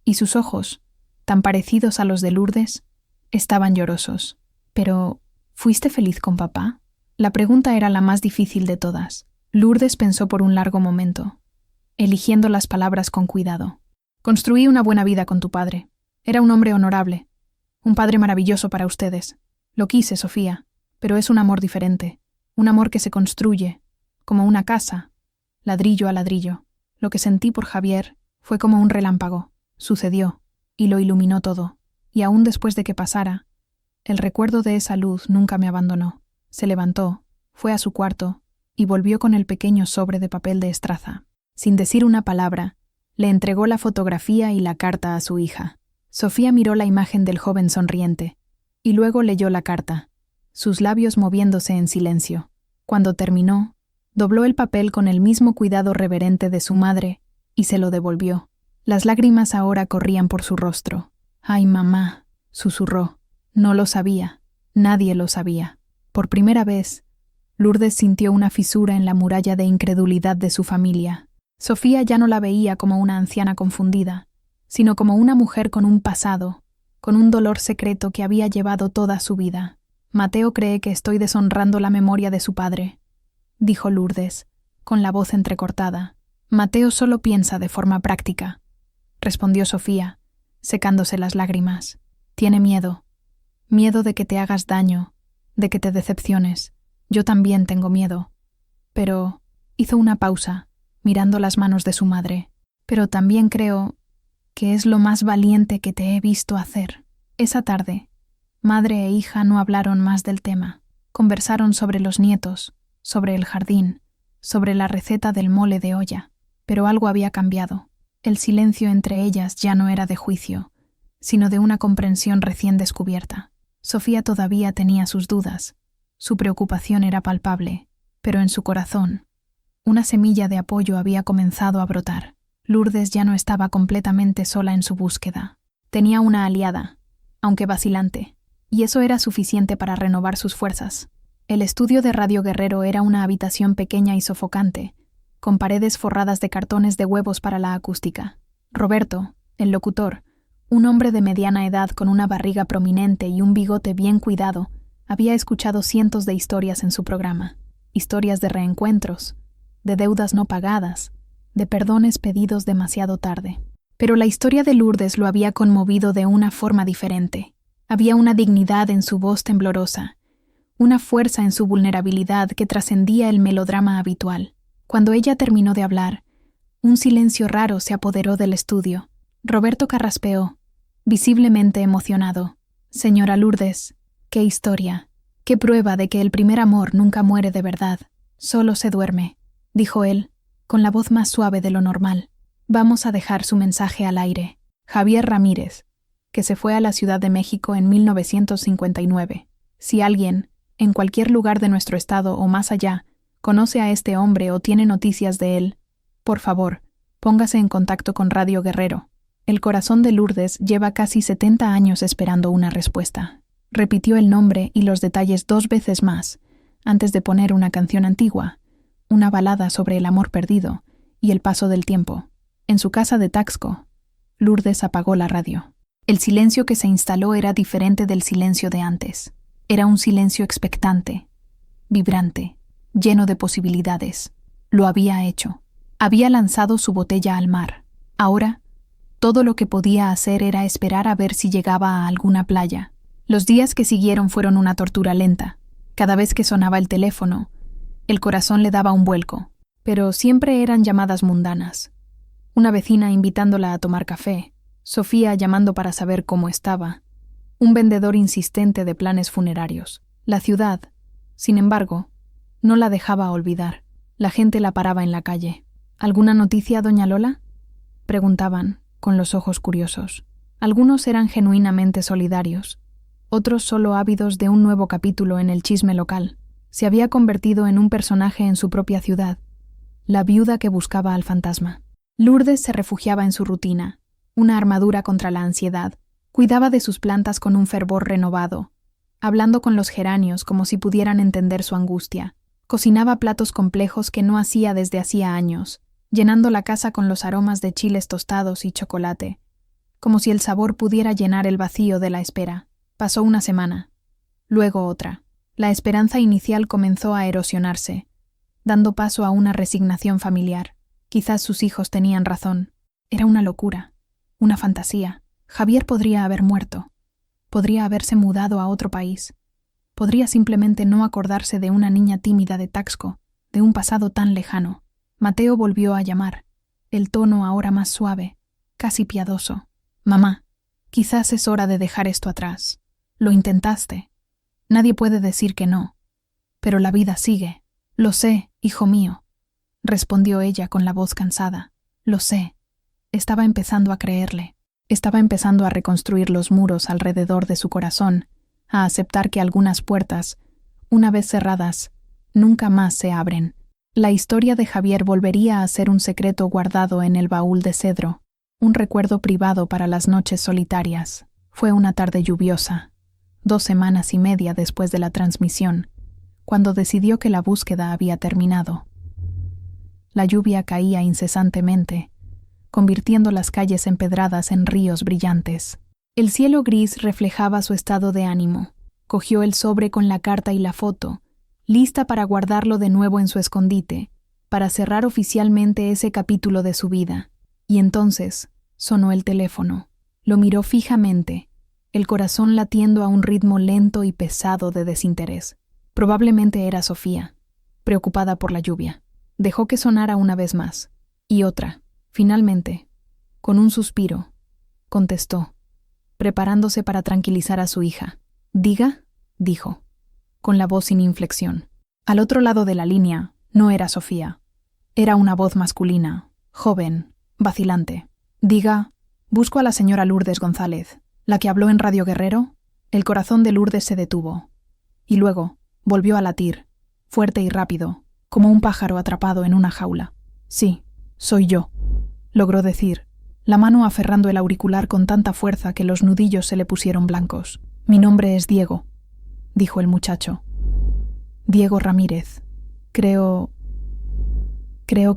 y sus ojos, tan parecidos a los de Lourdes, estaban llorosos. «¿Pero fuiste feliz con papá?» La pregunta era la más difícil de todas. Lourdes pensó por un largo momento, eligiendo las palabras con cuidado. «Construí una buena vida con tu padre. Era un hombre honorable, un padre maravilloso para ustedes. Lo quise, Sofía, pero es un amor diferente, un amor que se construye, como una casa, ladrillo a ladrillo. Lo que sentí por Javier fue como un relámpago. Sucedió, y lo iluminó todo. Y aún después de que pasara, el recuerdo de esa luz nunca me abandonó». Se levantó, fue a su cuarto y volvió con el pequeño sobre de papel de estraza. Sin decir una palabra, le entregó la fotografía y la carta a su hija. Sofía miró la imagen del joven sonriente y luego leyó la carta, sus labios moviéndose en silencio. Cuando terminó, dobló el papel con el mismo cuidado reverente de su madre y se lo devolvió. Las lágrimas ahora corrían por su rostro. «Ay, mamá», susurró. No lo sabía. Nadie lo sabía. Por primera vez, Lourdes sintió una fisura en la muralla de incredulidad de su familia. Sofía ya no la veía como una anciana confundida, sino como una mujer con un pasado, con un dolor secreto que había llevado toda su vida. «Mateo cree que estoy deshonrando la memoria de su padre», dijo Lourdes, con la voz entrecortada. «Mateo solo piensa de forma práctica», respondió Sofía, secándose las lágrimas. «Tiene miedo de que te hagas daño, de que te decepciones. Yo también tengo miedo». Pero hizo una pausa, mirando las manos de su madre. «Pero también creo que es lo más valiente que te he visto hacer». Esa tarde, madre e hija no hablaron más del tema. Conversaron sobre los nietos, sobre el jardín, sobre la receta del mole de olla. Pero algo había cambiado. El silencio entre ellas ya no era de juicio, sino de una comprensión recién descubierta. Sofía todavía tenía sus dudas. Su preocupación era palpable, pero en su corazón, una semilla de apoyo había comenzado a brotar. Lourdes ya no estaba completamente sola en su búsqueda. Tenía una aliada, aunque vacilante, y eso era suficiente para renovar sus fuerzas. El estudio de Radio Guerrero era una habitación pequeña y sofocante, con paredes forradas de cartones de huevos para la acústica. Roberto, el locutor, un hombre de mediana edad con una barriga prominente y un bigote bien cuidado, había escuchado cientos de historias en su programa. Historias de reencuentros, de deudas no pagadas, de perdones pedidos demasiado tarde. Pero la historia de Lourdes lo había conmovido de una forma diferente. Había una dignidad en su voz temblorosa, una fuerza en su vulnerabilidad que trascendía el melodrama habitual. Cuando ella terminó de hablar, un silencio raro se apoderó del estudio. Roberto carraspeó, visiblemente emocionado. «Señora Lourdes, qué historia, qué prueba de que el primer amor nunca muere de verdad, solo se duerme», dijo él, con la voz más suave de lo normal. «Vamos a dejar su mensaje al aire. Javier Ramírez, que se fue a la Ciudad de México en 1959. Si alguien, en cualquier lugar de nuestro estado o más allá, conoce a este hombre o tiene noticias de él, por favor, póngase en contacto con Radio Guerrero. El corazón de Lourdes lleva casi 70 años esperando una respuesta». Repitió el nombre y los detalles 2 veces más, antes de poner una canción antigua, una balada sobre el amor perdido y el paso del tiempo. En su casa de Taxco, Lourdes apagó la radio. El silencio que se instaló era diferente del silencio de antes. Era un silencio expectante, vibrante, lleno de posibilidades. Lo había hecho. Había lanzado su botella al mar. Ahora, todo lo que podía hacer era esperar a ver si llegaba a alguna playa. Los días que siguieron fueron una tortura lenta. Cada vez que sonaba el teléfono, el corazón le daba un vuelco. Pero siempre eran llamadas mundanas. Una vecina invitándola a tomar café, Sofía llamando para saber cómo estaba, un vendedor insistente de planes funerarios. La ciudad, sin embargo, no la dejaba olvidar. La gente la paraba en la calle. «¿Alguna noticia, doña Lola?», preguntaban, con los ojos curiosos. Algunos eran genuinamente solidarios, otros solo ávidos de un nuevo capítulo en el chisme local. Se había convertido en un personaje en su propia ciudad, la viuda que buscaba al fantasma. Lourdes se refugiaba en su rutina, una armadura contra la ansiedad. Cuidaba de sus plantas con un fervor renovado, hablando con los geranios como si pudieran entender su angustia. Cocinaba platos complejos que no hacía desde hacía años, llenando la casa con los aromas de chiles tostados y chocolate, como si el sabor pudiera llenar el vacío de la espera. Pasó una semana, luego otra. La esperanza inicial comenzó a erosionarse, dando paso a una resignación familiar. Quizás sus hijos tenían razón. Era una locura, una fantasía. Javier podría haber muerto. Podría haberse mudado a otro país. Podría simplemente no acordarse de una niña tímida de Taxco, de un pasado tan lejano. Mateo volvió a llamar, el tono ahora más suave, casi piadoso. «Mamá, quizás es hora de dejar esto atrás. Lo intentaste. Nadie puede decir que no. Pero la vida sigue». «Lo sé, hijo mío», respondió ella con la voz cansada. «Lo sé». Estaba empezando a creerle. Estaba empezando a reconstruir los muros alrededor de su corazón, a aceptar que algunas puertas, una vez cerradas, nunca más se abren. La historia de Javier volvería a ser un secreto guardado en el baúl de cedro, un recuerdo privado para las noches solitarias. Fue una tarde lluviosa, 2 semanas y media después de la transmisión, cuando decidió que la búsqueda había terminado. La lluvia caía incesantemente, convirtiendo las calles empedradas en ríos brillantes. El cielo gris reflejaba su estado de ánimo. Cogió el sobre con la carta y la foto, lista para guardarlo de nuevo en su escondite, para cerrar oficialmente ese capítulo de su vida. Y entonces sonó el teléfono. Lo miró fijamente, el corazón latiendo a un ritmo lento y pesado de desinterés. Probablemente era Sofía, preocupada por la lluvia. Dejó que sonara una vez más, y otra. Finalmente, con un suspiro, contestó, preparándose para tranquilizar a su hija. «Diga», dijo, con la voz sin inflexión. Al otro lado de la línea no era Sofía. Era una voz masculina, joven, vacilante. «Diga, busco a la señora Lourdes González, la que habló en Radio Guerrero». El corazón de Lourdes se detuvo, y luego volvió a latir, fuerte y rápido, como un pájaro atrapado en una jaula. Sí, soy yo, logró decir, la mano aferrando el auricular con tanta fuerza que los nudillos se le pusieron blancos. Mi nombre es Diego, dijo el muchacho. Diego Ramírez. Creo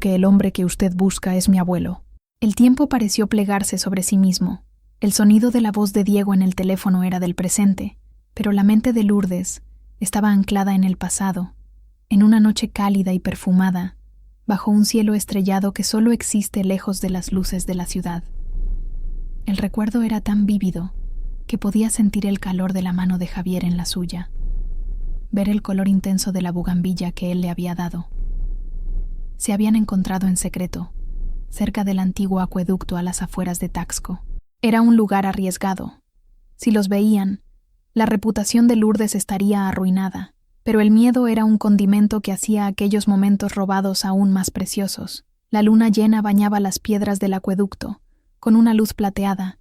que el hombre que usted busca es mi abuelo. El tiempo pareció plegarse sobre sí mismo. El sonido de la voz de Diego en el teléfono era del presente, pero la mente de Lourdes estaba anclada en el pasado, en una noche cálida y perfumada, bajo un cielo estrellado que solo existe lejos de las luces de la ciudad. El recuerdo era tan vívido que podía sentir el calor de la mano de Javier en la suya, ver el color intenso de la bugambilla que él le había dado. Se habían encontrado en secreto, cerca del antiguo acueducto a las afueras de Taxco. Era un lugar arriesgado. Si los veían, la reputación de Lourdes estaría arruinada, pero el miedo era un condimento que hacía aquellos momentos robados aún más preciosos. La luna llena bañaba las piedras del acueducto, con una luz plateada,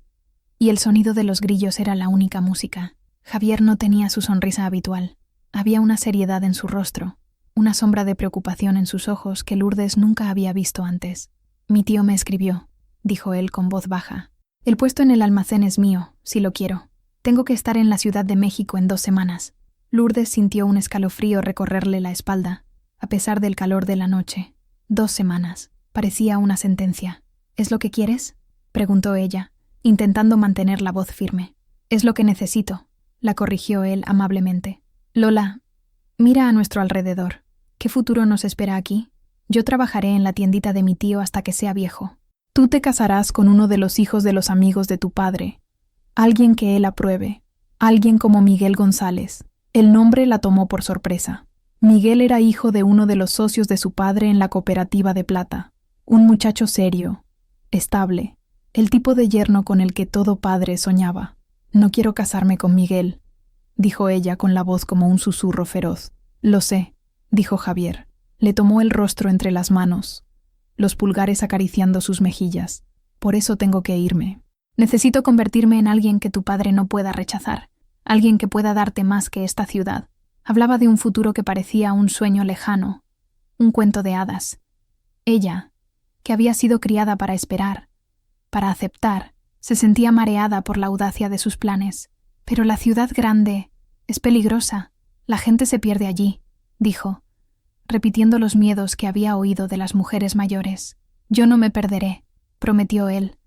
y el sonido de los grillos era la única música. Javier no tenía su sonrisa habitual. Había una seriedad en su rostro, una sombra de preocupación en sus ojos que Lourdes nunca había visto antes. «Mi tío me escribió», dijo él con voz baja. «El puesto en el almacén es mío, si lo quiero. Tengo que estar en la Ciudad de México en 2 semanas». Lourdes sintió un escalofrío recorrerle la espalda, a pesar del calor de la noche. 2 semanas. Parecía una sentencia. «¿Es lo que quieres?», preguntó ella, intentando mantener la voz firme. «Es lo que necesito», la corrigió él amablemente. «Lola, mira a nuestro alrededor. ¿Qué futuro nos espera aquí? Yo trabajaré en la tiendita de mi tío hasta que sea viejo. Tú te casarás con uno de los hijos de los amigos de tu padre, alguien que él apruebe, alguien como Miguel González». El nombre la tomó por sorpresa. Miguel era hijo de uno de los socios de su padre en la cooperativa de plata, un muchacho serio, estable, el tipo de yerno con el que todo padre soñaba. «No quiero casarme con Miguel», dijo ella con la voz como un susurro feroz. «Lo sé», dijo Javier. Le tomó el rostro entre las manos, los pulgares acariciando sus mejillas. «Por eso tengo que irme. Necesito convertirme en alguien que tu padre no pueda rechazar, alguien que pueda darte más que esta ciudad». Hablaba de un futuro que parecía un sueño lejano, un cuento de hadas. Ella, que había sido criada para esperar, para aceptar, se sentía mareada por la audacia de sus planes. «Pero la ciudad grande es peligrosa. La gente se pierde allí», dijo, repitiendo los miedos que había oído de las mujeres mayores. «Yo no me perderé», prometió él,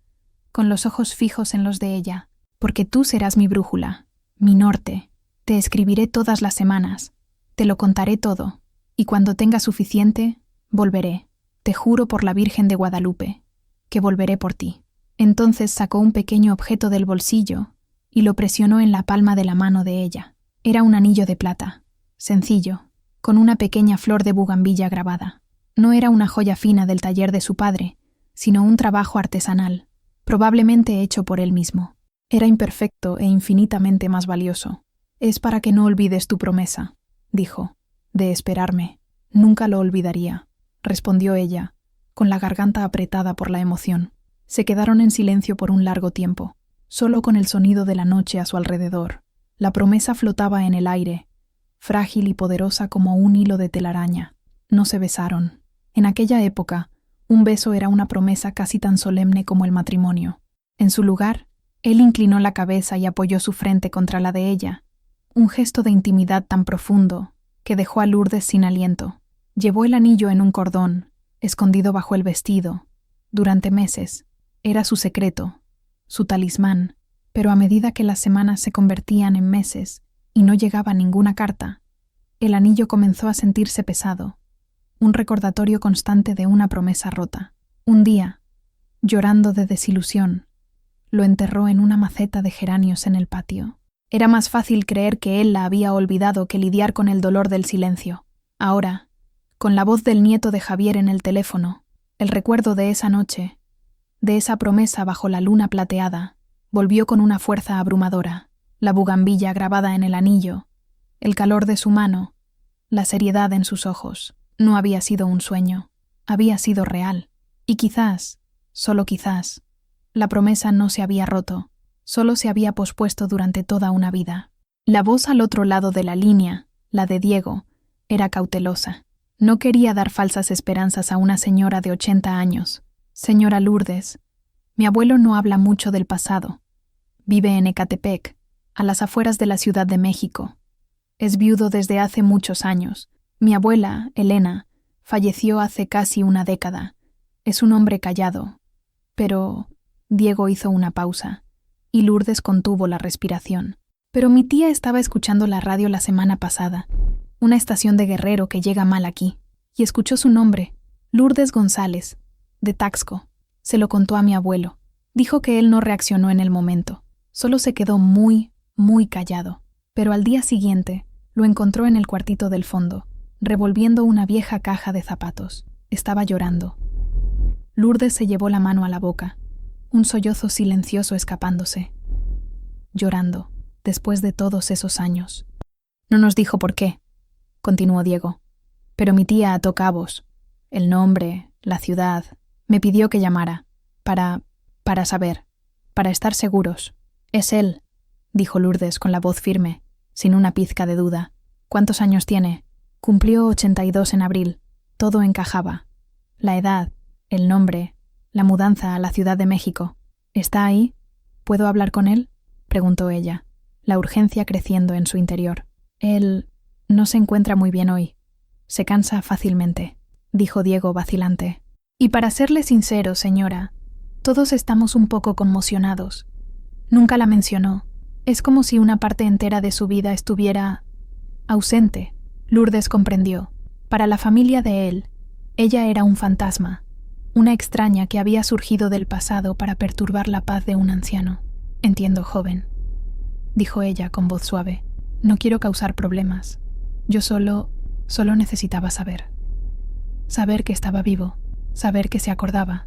con los ojos fijos en los de ella, «porque tú serás mi brújula, mi norte. Te escribiré todas las semanas, te lo contaré todo, y cuando tenga suficiente, volveré. Te juro por la Virgen de Guadalupe, que volveré por ti». Entonces sacó un pequeño objeto del bolsillo y lo presionó en la palma de la mano de ella. Era un anillo de plata, sencillo, con una pequeña flor de bugambilla grabada. No era una joya fina del taller de su padre, sino un trabajo artesanal, probablemente hecho por él mismo. Era imperfecto e infinitamente más valioso. «Es para que no olvides tu promesa», dijo, «de esperarme». «Nunca lo olvidaría», respondió ella, con la garganta apretada por la emoción. Se quedaron en silencio por un largo tiempo, solo con el sonido de la noche a su alrededor. La promesa flotaba en el aire, frágil y poderosa como un hilo de telaraña. No se besaron. En aquella época, un beso era una promesa casi tan solemne como el matrimonio. En su lugar, él inclinó la cabeza y apoyó su frente contra la de ella, un gesto de intimidad tan profundo que dejó a Lourdes sin aliento. Llevó el anillo en un cordón, escondido bajo el vestido. Durante meses, era su secreto, su talismán, pero a medida que las semanas se convertían en meses y no llegaba ninguna carta, el anillo comenzó a sentirse pesado, un recordatorio constante de una promesa rota. Un día, llorando de desilusión, lo enterró en una maceta de geranios en el patio. Era más fácil creer que él la había olvidado que lidiar con el dolor del silencio. Ahora, con la voz del nieto de Javier en el teléfono, el recuerdo de esa noche, de esa promesa bajo la luna plateada, volvió con una fuerza abrumadora. La bugambilla grabada en el anillo, el calor de su mano, la seriedad en sus ojos. No había sido un sueño, había sido real. Y quizás, solo quizás, la promesa no se había roto, solo se había pospuesto durante toda una vida. La voz al otro lado de la línea, la de Diego, era cautelosa. No quería dar falsas esperanzas a una señora de 80 años. Señora Lourdes, mi abuelo no habla mucho del pasado. Vive en Ecatepec, a las afueras de la Ciudad de México. Es viudo desde hace muchos años. Mi abuela, Elena, falleció hace casi una década. Es un hombre callado. Pero Diego hizo una pausa, y Lourdes contuvo la respiración. Pero mi tía estaba escuchando la radio la semana pasada, una estación de Guerrero que llega mal aquí, y escuchó su nombre, Lourdes González, de Taxco. Se lo contó a mi abuelo. Dijo que él no reaccionó en el momento, solo se quedó muy, muy callado. Pero al día siguiente lo encontró en el cuartito del fondo, revolviendo una vieja caja de zapatos. Estaba llorando. Lourdes se llevó la mano a la boca, un sollozo silencioso escapándose. Llorando, después de todos esos años. No nos dijo por qué, continuó Diego, pero mi tía ató cabos. El nombre, la ciudad. Me pidió que llamara, para saber, para estar seguros. Es él, dijo Lourdes con la voz firme, sin una pizca de duda. ¿Cuántos años tiene? Cumplió 82 en abril. Todo encajaba. La edad, el nombre, la mudanza a la Ciudad de México. ¿Está ahí? ¿Puedo hablar con él?, preguntó ella, la urgencia creciendo en su interior. Él no se encuentra muy bien hoy. Se cansa fácilmente, dijo Diego vacilante. Y para serle sincero, señora, todos estamos un poco conmocionados. Nunca la mencionó. Es como si una parte entera de su vida estuviera ausente. Lourdes comprendió. Para la familia de él, ella era un fantasma, una extraña que había surgido del pasado para perturbar la paz de un anciano. Entiendo, joven, dijo ella con voz suave. No quiero causar problemas. Yo solo necesitaba saber. Saber que estaba vivo, saber que se acordaba.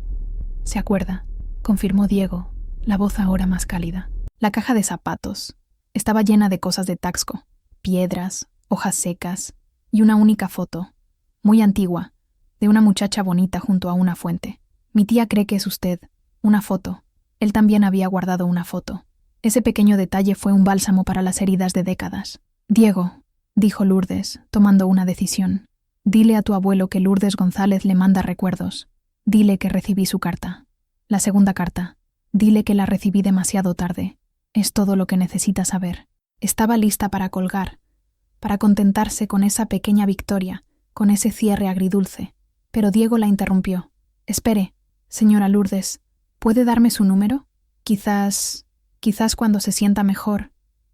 Se acuerda, confirmó Diego, la voz ahora más cálida. La caja de zapatos estaba llena de cosas de Taxco, piedras, hojas secas y una única foto, muy antigua, de una muchacha bonita junto a una fuente. Mi tía cree que es usted. Una foto. Él también había guardado una foto. Ese pequeño detalle fue un bálsamo para las heridas de décadas. Diego, dijo Lourdes, tomando una decisión. Dile a tu abuelo que Lourdes González le manda recuerdos. Dile que recibí su carta. La segunda carta. Dile que la recibí demasiado tarde. Es todo lo que necesita saber. Estaba lista para colgar, para contentarse con esa pequeña victoria, con ese cierre agridulce. Pero Diego la interrumpió. Espere, señora Lourdes, ¿puede darme su número? Quizás cuando se sienta mejor,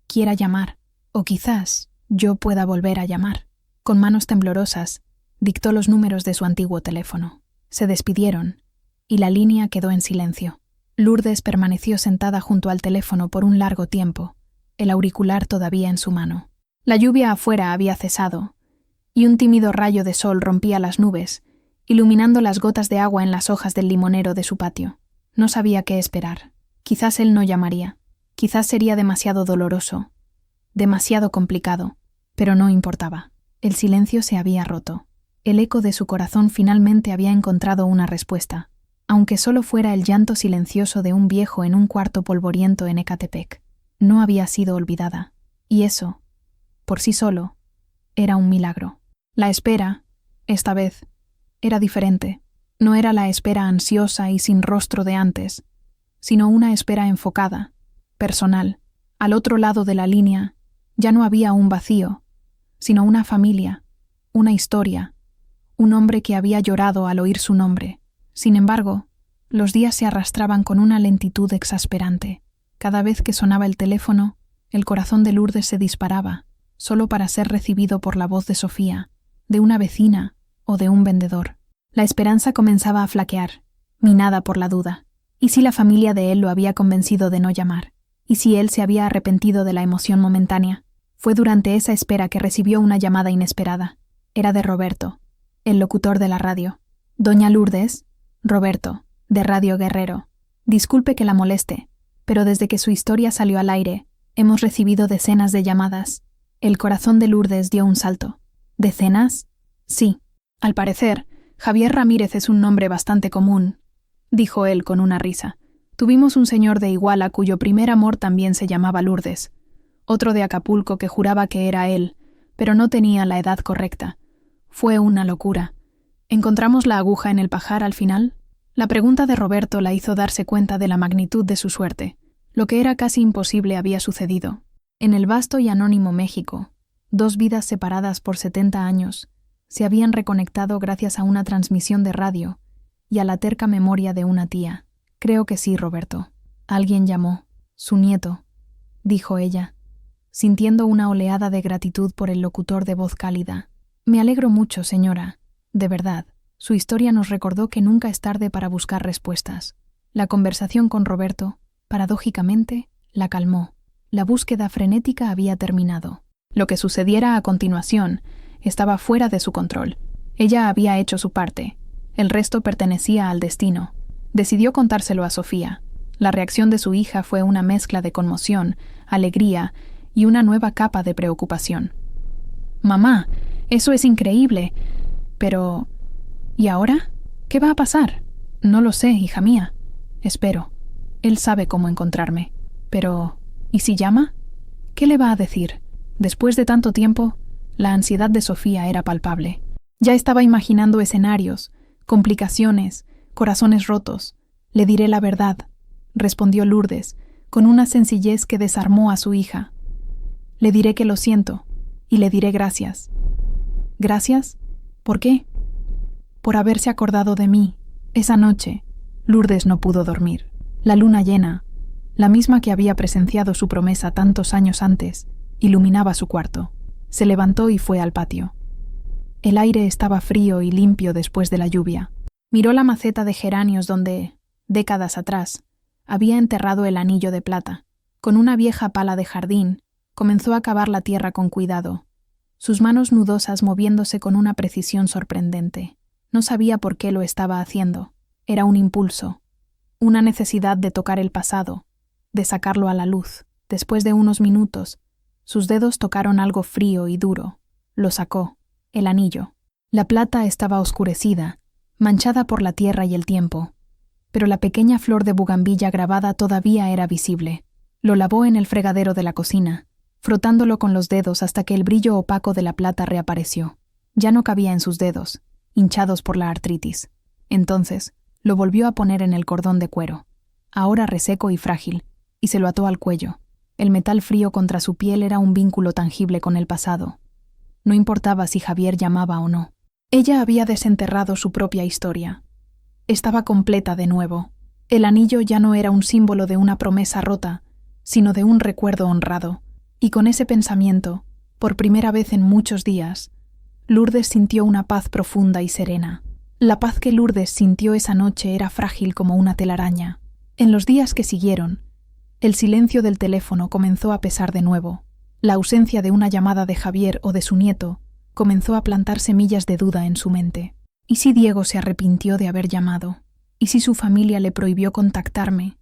quiera llamar, o quizás yo pueda volver a llamar. Con manos temblorosas, dictó los números de su antiguo teléfono. Se despidieron, y la línea quedó en silencio. Lourdes permaneció sentada junto al teléfono por un largo tiempo, el auricular todavía en su mano. La lluvia afuera había cesado, y un tímido rayo de sol rompía las nubes, iluminando las gotas de agua en las hojas del limonero de su patio. No sabía qué esperar. Quizás él no llamaría. Quizás sería demasiado doloroso, demasiado complicado, pero no importaba. El silencio se había roto. El eco de su corazón finalmente había encontrado una respuesta, aunque solo fuera el llanto silencioso de un viejo en un cuarto polvoriento en Ecatepec. No había sido olvidada, y eso, por sí solo, era un milagro. La espera, esta vez, era diferente. No era la espera ansiosa y sin rostro de antes, sino una espera enfocada, personal. Al otro lado de la línea ya no había un vacío, sino una familia, una historia, un hombre que había llorado al oír su nombre. Sin embargo, los días se arrastraban con una lentitud exasperante. Cada vez que sonaba el teléfono, el corazón de Lourdes se disparaba, solo para ser recibido por la voz de Sofía, de una vecina o de un vendedor. La esperanza comenzaba a flaquear, minada por la duda. ¿Y si la familia de él lo había convencido de no llamar? ¿Y si él se había arrepentido de la emoción momentánea? Fue durante esa espera que recibió una llamada inesperada. Era de Roberto, el locutor de la radio. «Doña Lourdes». «Roberto, de Radio Guerrero. Disculpe que la moleste, pero desde que su historia salió al aire, hemos recibido decenas de llamadas». El corazón de Lourdes dio un salto. ¿Decenas? Sí. Al parecer, Javier Ramírez es un nombre bastante común, dijo él con una risa. Tuvimos un señor de Iguala cuyo primer amor también se llamaba Lourdes, otro de Acapulco que juraba que era él, pero no tenía la edad correcta. Fue una locura. ¿Encontramos la aguja en el pajar al final? La pregunta de Roberto la hizo darse cuenta de la magnitud de su suerte. Lo que era casi imposible había sucedido. En el vasto y anónimo México, 2 vidas separadas por 70 años se habían reconectado gracias a una transmisión de radio y a la terca memoria de una tía. Creo que sí, Roberto. Alguien llamó. Su nieto, dijo ella, sintiendo una oleada de gratitud por el locutor de voz cálida. Me alegro mucho, señora. De verdad. Su historia nos recordó que nunca es tarde para buscar respuestas. La conversación con Roberto, paradójicamente, la calmó. La búsqueda frenética había terminado. Lo que sucediera a continuación estaba fuera de su control. Ella había hecho su parte. El resto pertenecía al destino. Decidió contárselo a Sofía. La reacción de su hija fue una mezcla de conmoción, alegría y una nueva capa de preocupación. «Mamá, eso es increíble. Pero... ¿y ahora? ¿Qué va a pasar?» «No lo sé, hija mía. Espero. Él sabe cómo encontrarme. Pero... ¿y si llama? ¿Qué le va a decir?» Después de tanto tiempo, la ansiedad de Sofía era palpable. Ya estaba imaginando escenarios, complicaciones, corazones rotos. «Le diré la verdad», respondió Lourdes, con una sencillez que desarmó a su hija. «Le diré que lo siento, y le diré gracias». «¿Gracias? ¿Por qué?» «Por haberse acordado de mí. Esa noche, Lourdes no pudo dormir. La luna llena, la misma que había presenciado su promesa tantos años antes, iluminaba su cuarto. Se levantó y fue al patio. El aire estaba frío y limpio después de la lluvia. Miró la maceta de geranios donde, décadas atrás, había enterrado el anillo de plata. Con una vieja pala de jardín, comenzó a cavar la tierra con cuidado, sus manos nudosas moviéndose con una precisión sorprendente. No sabía por qué lo estaba haciendo. Era un impulso, una necesidad de tocar el pasado, de sacarlo a la luz. Después de unos minutos, sus dedos tocaron algo frío y duro. Lo sacó, el anillo. La plata estaba oscurecida, manchada por la tierra y el tiempo, pero la pequeña flor de bugambilla grabada todavía era visible. Lo lavó en el fregadero de la cocina, frotándolo con los dedos hasta que el brillo opaco de la plata reapareció. Ya no cabía en sus dedos, hinchados por la artritis. Entonces, lo volvió a poner en el cordón de cuero, ahora reseco y frágil, y se lo ató al cuello. El metal frío contra su piel era un vínculo tangible con el pasado. No importaba si Javier llamaba o no. Ella había desenterrado su propia historia. Estaba completa de nuevo. El anillo ya no era un símbolo de una promesa rota, sino de un recuerdo honrado. Y con ese pensamiento, por primera vez en muchos días, Lourdes sintió una paz profunda y serena. La paz que Lourdes sintió esa noche era frágil como una telaraña. En los días que siguieron, el silencio del teléfono comenzó a pesar de nuevo. La ausencia de una llamada de Javier o de su nieto comenzó a plantar semillas de duda en su mente. ¿Y si Diego se arrepintió de haber llamado? ¿Y si su familia le prohibió contactarme,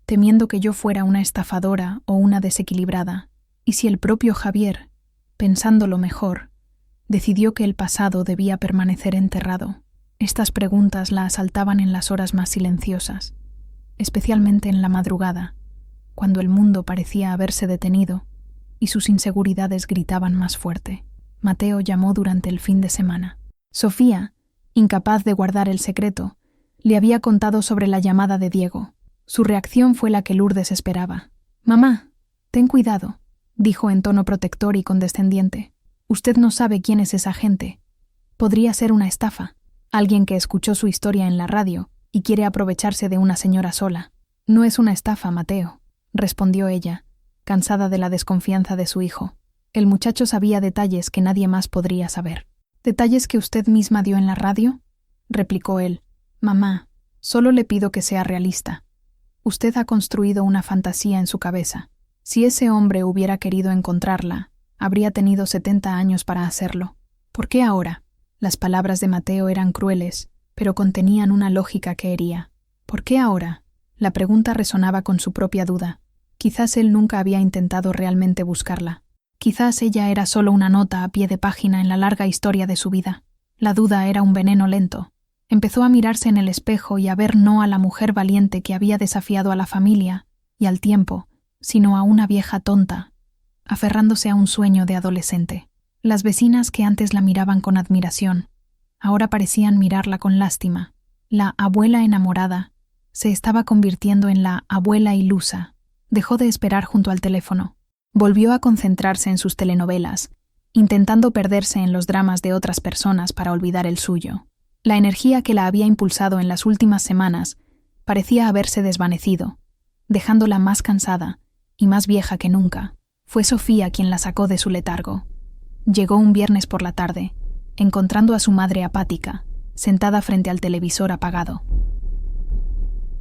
temiendo que yo fuera una estafadora o una desequilibrada? ¿Y si el propio Javier, pensándolo mejor, decidió que el pasado debía permanecer enterrado? Estas preguntas la asaltaban en las horas más silenciosas, especialmente en la madrugada, cuando el mundo parecía haberse detenido y sus inseguridades gritaban más fuerte. Mateo llamó durante el fin de semana. Sofía, incapaz de guardar el secreto, le había contado sobre la llamada de Diego. Su reacción fue la que Lourdes esperaba. «Mamá, ten cuidado», dijo en tono protector y condescendiente. «Usted no sabe quién es esa gente. Podría ser una estafa, alguien que escuchó su historia en la radio y quiere aprovecharse de una señora sola». «No es una estafa, Mateo», respondió ella, cansada de la desconfianza de su hijo. El muchacho sabía detalles que nadie más podría saber. «¿Detalles que usted misma dio en la radio?», replicó él. «Mamá, solo le pido que sea realista. Usted ha construido una fantasía en su cabeza. Si ese hombre hubiera querido encontrarla, habría tenido 70 años para hacerlo. ¿Por qué ahora?». Las palabras de Mateo eran crueles, pero contenían una lógica que hería. ¿Por qué ahora? La pregunta resonaba con su propia duda. Quizás él nunca había intentado realmente buscarla. Quizás ella era solo una nota a pie de página en la larga historia de su vida. La duda era un veneno lento. Empezó a mirarse en el espejo y a ver no a la mujer valiente que había desafiado a la familia y al tiempo, sino a una vieja tonta, aferrándose a un sueño de adolescente. Las vecinas que antes la miraban con admiración, ahora parecían mirarla con lástima. La abuela enamorada se estaba convirtiendo en la abuela ilusa. Dejó de esperar junto al teléfono. Volvió a concentrarse en sus telenovelas, intentando perderse en los dramas de otras personas para olvidar el suyo. La energía que la había impulsado en las últimas semanas parecía haberse desvanecido, dejándola más cansada y más vieja que nunca. Fue Sofía quien la sacó de su letargo. Llegó un viernes por la tarde, encontrando a su madre apática, sentada frente al televisor apagado.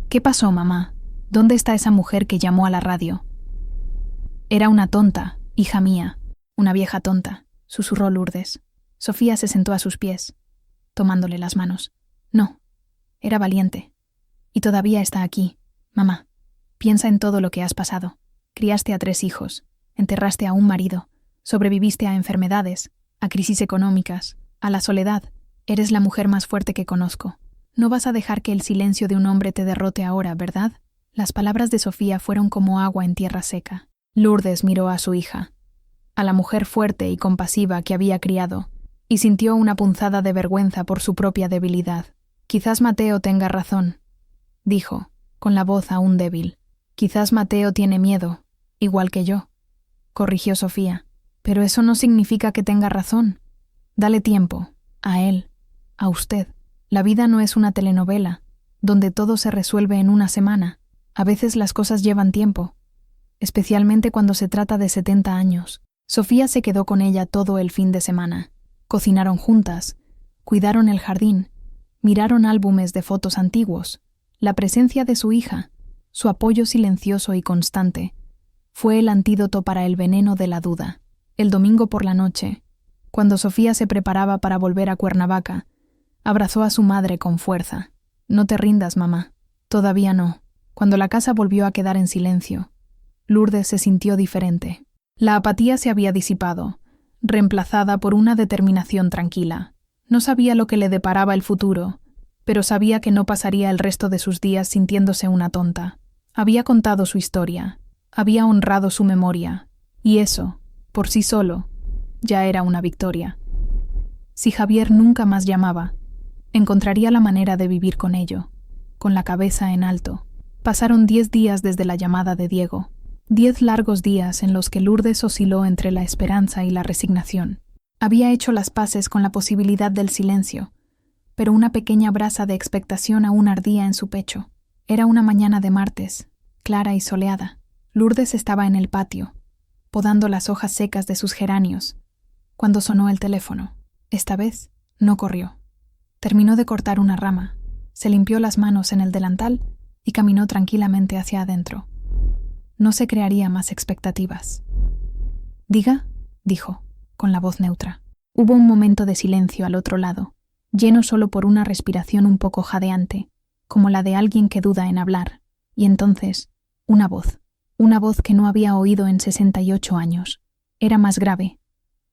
«¿Qué pasó, mamá? ¿Dónde está esa mujer que llamó a la radio?» «Era una tonta, hija mía, una vieja tonta», susurró Lourdes. Sofía se sentó a sus pies, tomándole las manos. «No, era valiente. Y todavía está aquí, mamá. Piensa en todo lo que has pasado. Criaste a 3 hijos, enterraste a un marido, sobreviviste a enfermedades, a crisis económicas, a la soledad. Eres la mujer más fuerte que conozco. No vas a dejar que el silencio de un hombre te derrote ahora, ¿verdad?» Las palabras de Sofía fueron como agua en tierra seca. Lourdes miró a su hija, a la mujer fuerte y compasiva que había criado, y sintió una punzada de vergüenza por su propia debilidad. «Quizás Mateo tenga razón», dijo, con la voz aún débil. «Quizás Mateo tiene miedo, igual que yo», corrigió Sofía. «Pero eso no significa que tenga razón. Dale tiempo, a él, a usted. La vida no es una telenovela, donde todo se resuelve en una semana. A veces las cosas llevan tiempo, especialmente cuando se trata de 70 años. Sofía se quedó con ella todo el fin de semana. Cocinaron juntas, cuidaron el jardín, miraron álbumes de fotos antiguos. La presencia de su hija, su apoyo silencioso y constante, fue el antídoto para el veneno de la duda. El domingo por la noche, cuando Sofía se preparaba para volver a Cuernavaca, abrazó a su madre con fuerza. «No te rindas, mamá. Todavía no». Cuando la casa volvió a quedar en silencio, Lourdes se sintió diferente. La apatía se había disipado, reemplazada por una determinación tranquila. No sabía lo que le deparaba el futuro, pero sabía que no pasaría el resto de sus días sintiéndose una tonta. Había contado su historia, había honrado su memoria, y eso, por sí solo, ya era una victoria. Si Javier nunca más llamaba, encontraría la manera de vivir con ello, con la cabeza en alto. Pasaron 10 días desde la llamada de Diego, 10 largos días en los que Lourdes osciló entre la esperanza y la resignación. Había hecho las paces con la posibilidad del silencio, pero una pequeña brasa de expectación aún ardía en su pecho. Era una mañana de martes, clara y soleada. Lourdes estaba en el patio, podando las hojas secas de sus geranios, cuando sonó el teléfono. Esta vez no corrió. Terminó de cortar una rama, se limpió las manos en el delantal y caminó tranquilamente hacia adentro. No se crearía más expectativas. «Diga», dijo, con la voz neutra. Hubo un momento de silencio al otro lado, lleno solo por una respiración un poco jadeante, como la de alguien que duda en hablar, y entonces, una voz que no había oído en 68 años. Era más grave,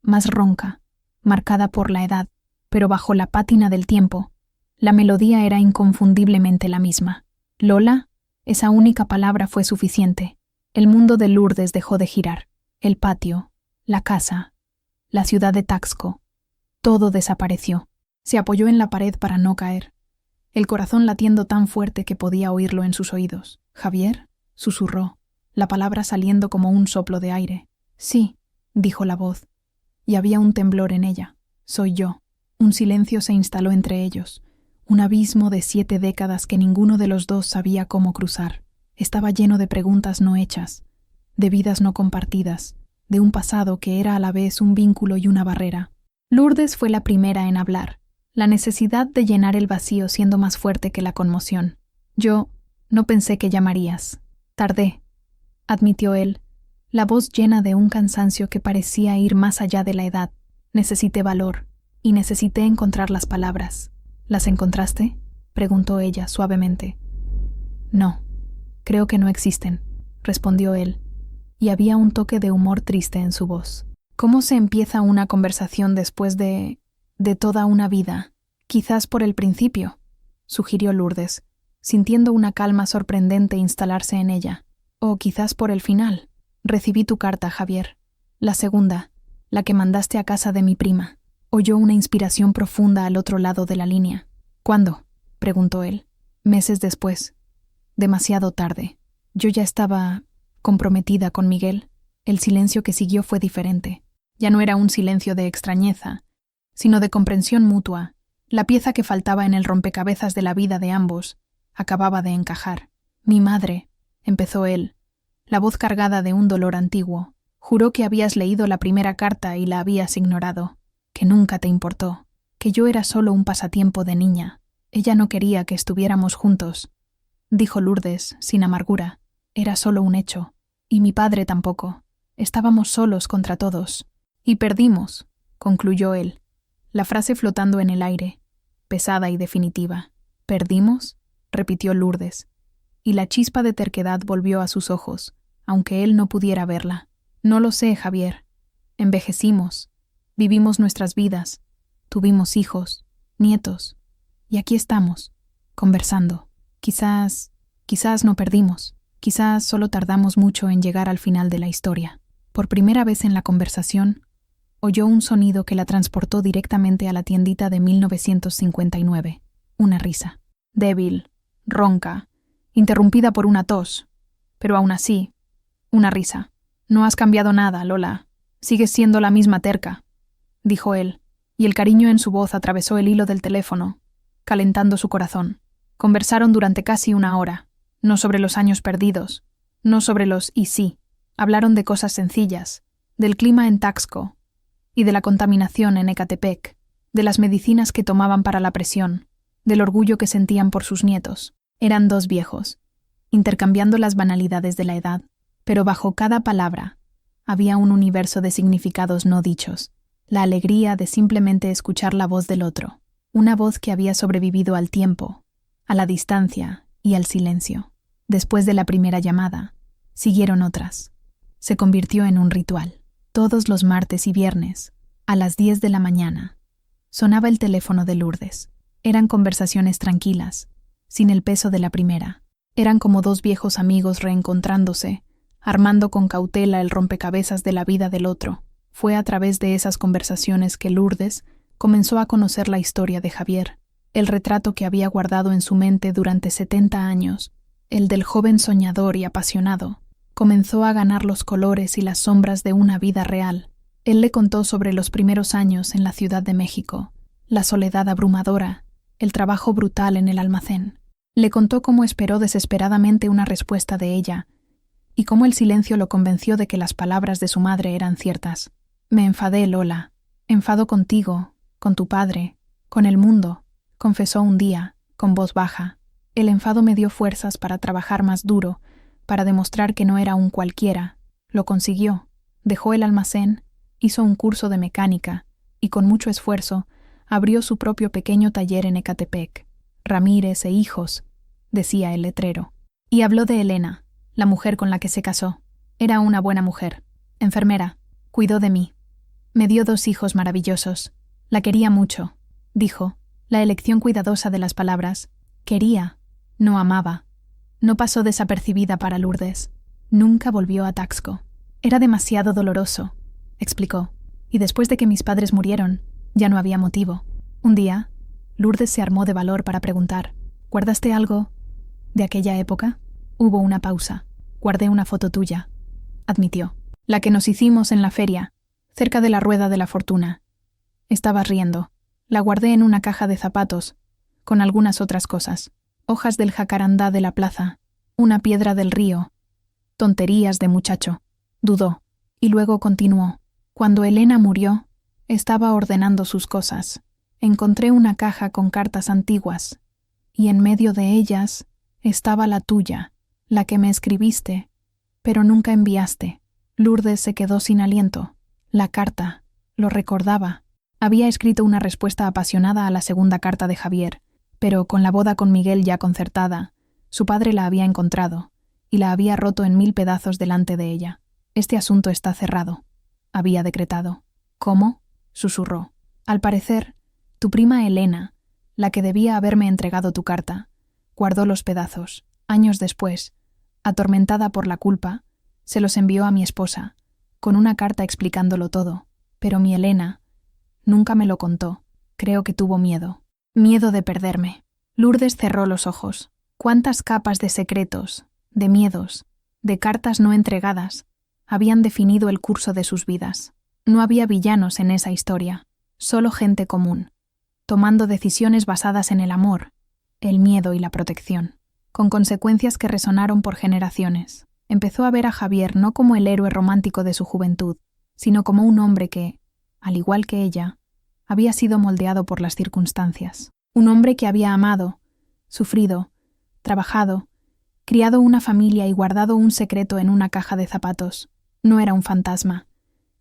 más ronca, marcada por la edad, pero bajo la pátina del tiempo, la melodía era inconfundiblemente la misma. «Lola», esa única palabra fue suficiente. El mundo de Lourdes dejó de girar. El patio, la casa, la ciudad de Taxco, todo desapareció. Se apoyó en la pared para no caer, el corazón latiendo tan fuerte que podía oírlo en sus oídos. «¿Javier?», susurró, la palabra saliendo como un soplo de aire. «Sí», dijo la voz, y había un temblor en ella. «Soy yo». Un silencio se instaló entre ellos, un abismo de 7 décadas que ninguno de los dos sabía cómo cruzar. Estaba lleno de preguntas no hechas, de vidas no compartidas, de un pasado que era a la vez un vínculo y una barrera. Lourdes fue la primera en hablar, la necesidad de llenar el vacío siendo más fuerte que la conmoción. «Yo no pensé que llamarías. Tardé», admitió él, la voz llena de un cansancio que parecía ir más allá de la edad. «Necesité valor, y necesité encontrar las palabras». «¿Las encontraste?», preguntó ella suavemente. «No, creo que no existen», respondió él, y había un toque de humor triste en su voz. «¿Cómo se empieza una conversación después de toda una vida? Quizás por el principio», sugirió Lourdes, sintiendo una calma sorprendente instalarse en ella. «O quizás por el final. Recibí tu carta, Javier. La segunda. La que mandaste a casa de mi prima. Oyó una inspiración profunda al otro lado de la línea. ¿Cuándo?, preguntó él. Meses después. Demasiado tarde. Yo ya estaba comprometida con Miguel. El silencio que siguió fue diferente. Ya no era un silencio de extrañeza, sino de comprensión mutua. La pieza que faltaba en el rompecabezas de la vida de ambos acababa de encajar. Mi madre, empezó él, la voz cargada de un dolor antiguo, juró que habías leído la primera carta y la habías ignorado, que nunca te importó, que yo era solo un pasatiempo de niña. Ella no quería que estuviéramos juntos, dijo Lourdes, sin amargura. Era solo un hecho. Y mi padre tampoco. Estábamos solos contra todos. Y perdimos, concluyó él, la frase flotando en el aire, pesada y definitiva. ¿Perdimos?, repitió Lourdes, y la chispa de terquedad volvió a sus ojos, aunque él no pudiera verla. No lo sé, Javier. Envejecimos, vivimos nuestras vidas, tuvimos hijos, nietos, y aquí estamos, conversando. Quizás no perdimos, quizás solo tardamos mucho en llegar al final de la historia. Por primera vez en la conversación, oyó un sonido que la transportó directamente a la tiendita de 1959. Una risa. Débil, ronca, interrumpida por una tos. Pero aún así, una risa. No has cambiado nada, Lola. Sigues siendo la misma terca, dijo él, y el cariño en su voz atravesó el hilo del teléfono, calentando su corazón. Conversaron durante casi una hora, no sobre los años perdidos, no sobre los y sí. Hablaron de cosas sencillas, del clima en Taxco y de la contaminación en Ecatepec, de las medicinas que tomaban para la presión, del orgullo que sentían por sus nietos. Eran dos viejos, intercambiando las banalidades de la edad, pero bajo cada palabra había un universo de significados no dichos, la alegría de simplemente escuchar la voz del otro, una voz que había sobrevivido al tiempo, a la distancia y al silencio. Después de la primera llamada, siguieron otras. Se convirtió en un ritual. Todos los martes y viernes, a las 10 de la mañana, sonaba el teléfono de Lourdes. Eran conversaciones tranquilas, sin el peso de la primera. Eran como dos viejos amigos reencontrándose, armando con cautela el rompecabezas de la vida del otro. Fue a través de esas conversaciones que Lourdes comenzó a conocer la historia de Javier, el retrato que había guardado en su mente durante 70 años, el del joven soñador y apasionado. Comenzó a ganar los colores y las sombras de una vida real. Él le contó sobre los primeros años en la Ciudad de México, la soledad abrumadora, el trabajo brutal en el almacén. Le contó cómo esperó desesperadamente una respuesta de ella y cómo el silencio lo convenció de que las palabras de su madre eran ciertas. Me enfadé, Lola. Enfado contigo, con tu padre, con el mundo, confesó un día, con voz baja. El enfado me dio fuerzas para trabajar más duro, para demostrar que no era un cualquiera. Lo consiguió. Dejó el almacén, hizo un curso de mecánica y con mucho esfuerzo abrió su propio pequeño taller en Ecatepec. Ramírez e hijos, decía el letrero. Y habló de Elena, la mujer con la que se casó. Era una buena mujer, enfermera, cuidó de mí. Me dio 2 hijos maravillosos. La quería mucho, dijo, la elección cuidadosa de las palabras. Quería, no amaba. No pasó desapercibida para Lourdes. Nunca volvió a Taxco. Era demasiado doloroso, explicó, y después de que mis padres murieron, ya no había motivo. Un día, Lourdes se armó de valor para preguntar, ¿guardaste algo de aquella época? Hubo una pausa. Guardé una foto tuya, admitió. La que nos hicimos en la feria, cerca de la Rueda de la Fortuna. Estabas riendo. La guardé en una caja de zapatos, con algunas otras cosas. Hojas del jacarandá de la plaza, una piedra del río. Tonterías de muchacho. Dudó, y luego continuó. Cuando Elena murió, estaba ordenando sus cosas. Encontré una caja con cartas antiguas, y en medio de ellas estaba la tuya, la que me escribiste, pero nunca enviaste. Lourdes se quedó sin aliento. La carta, lo recordaba. Había escrito una respuesta apasionada a la segunda carta de Javier, pero con la boda con Miguel ya concertada, su padre la había encontrado y la había roto en 1000 pedazos delante de ella. Este asunto está cerrado, había decretado. ¿Cómo?, susurró. Al parecer, tu prima Elena, la que debía haberme entregado tu carta, guardó los pedazos. Años después, atormentada por la culpa, se los envió a mi esposa, con una carta explicándolo todo. Pero mi Elena nunca me lo contó. Creo que tuvo miedo. Miedo de perderme. Lourdes cerró los ojos. Cuántas capas de secretos, de miedos, de cartas no entregadas habían definido el curso de sus vidas. No había villanos en esa historia, solo gente común, tomando decisiones basadas en el amor, el miedo y la protección, con consecuencias que resonaron por generaciones. Empezó a ver a Javier no como el héroe romántico de su juventud, sino como un hombre que, al igual que ella, había sido moldeado por las circunstancias. Un hombre que había amado, sufrido, trabajado, criado una familia y guardado un secreto en una caja de zapatos. No era un fantasma.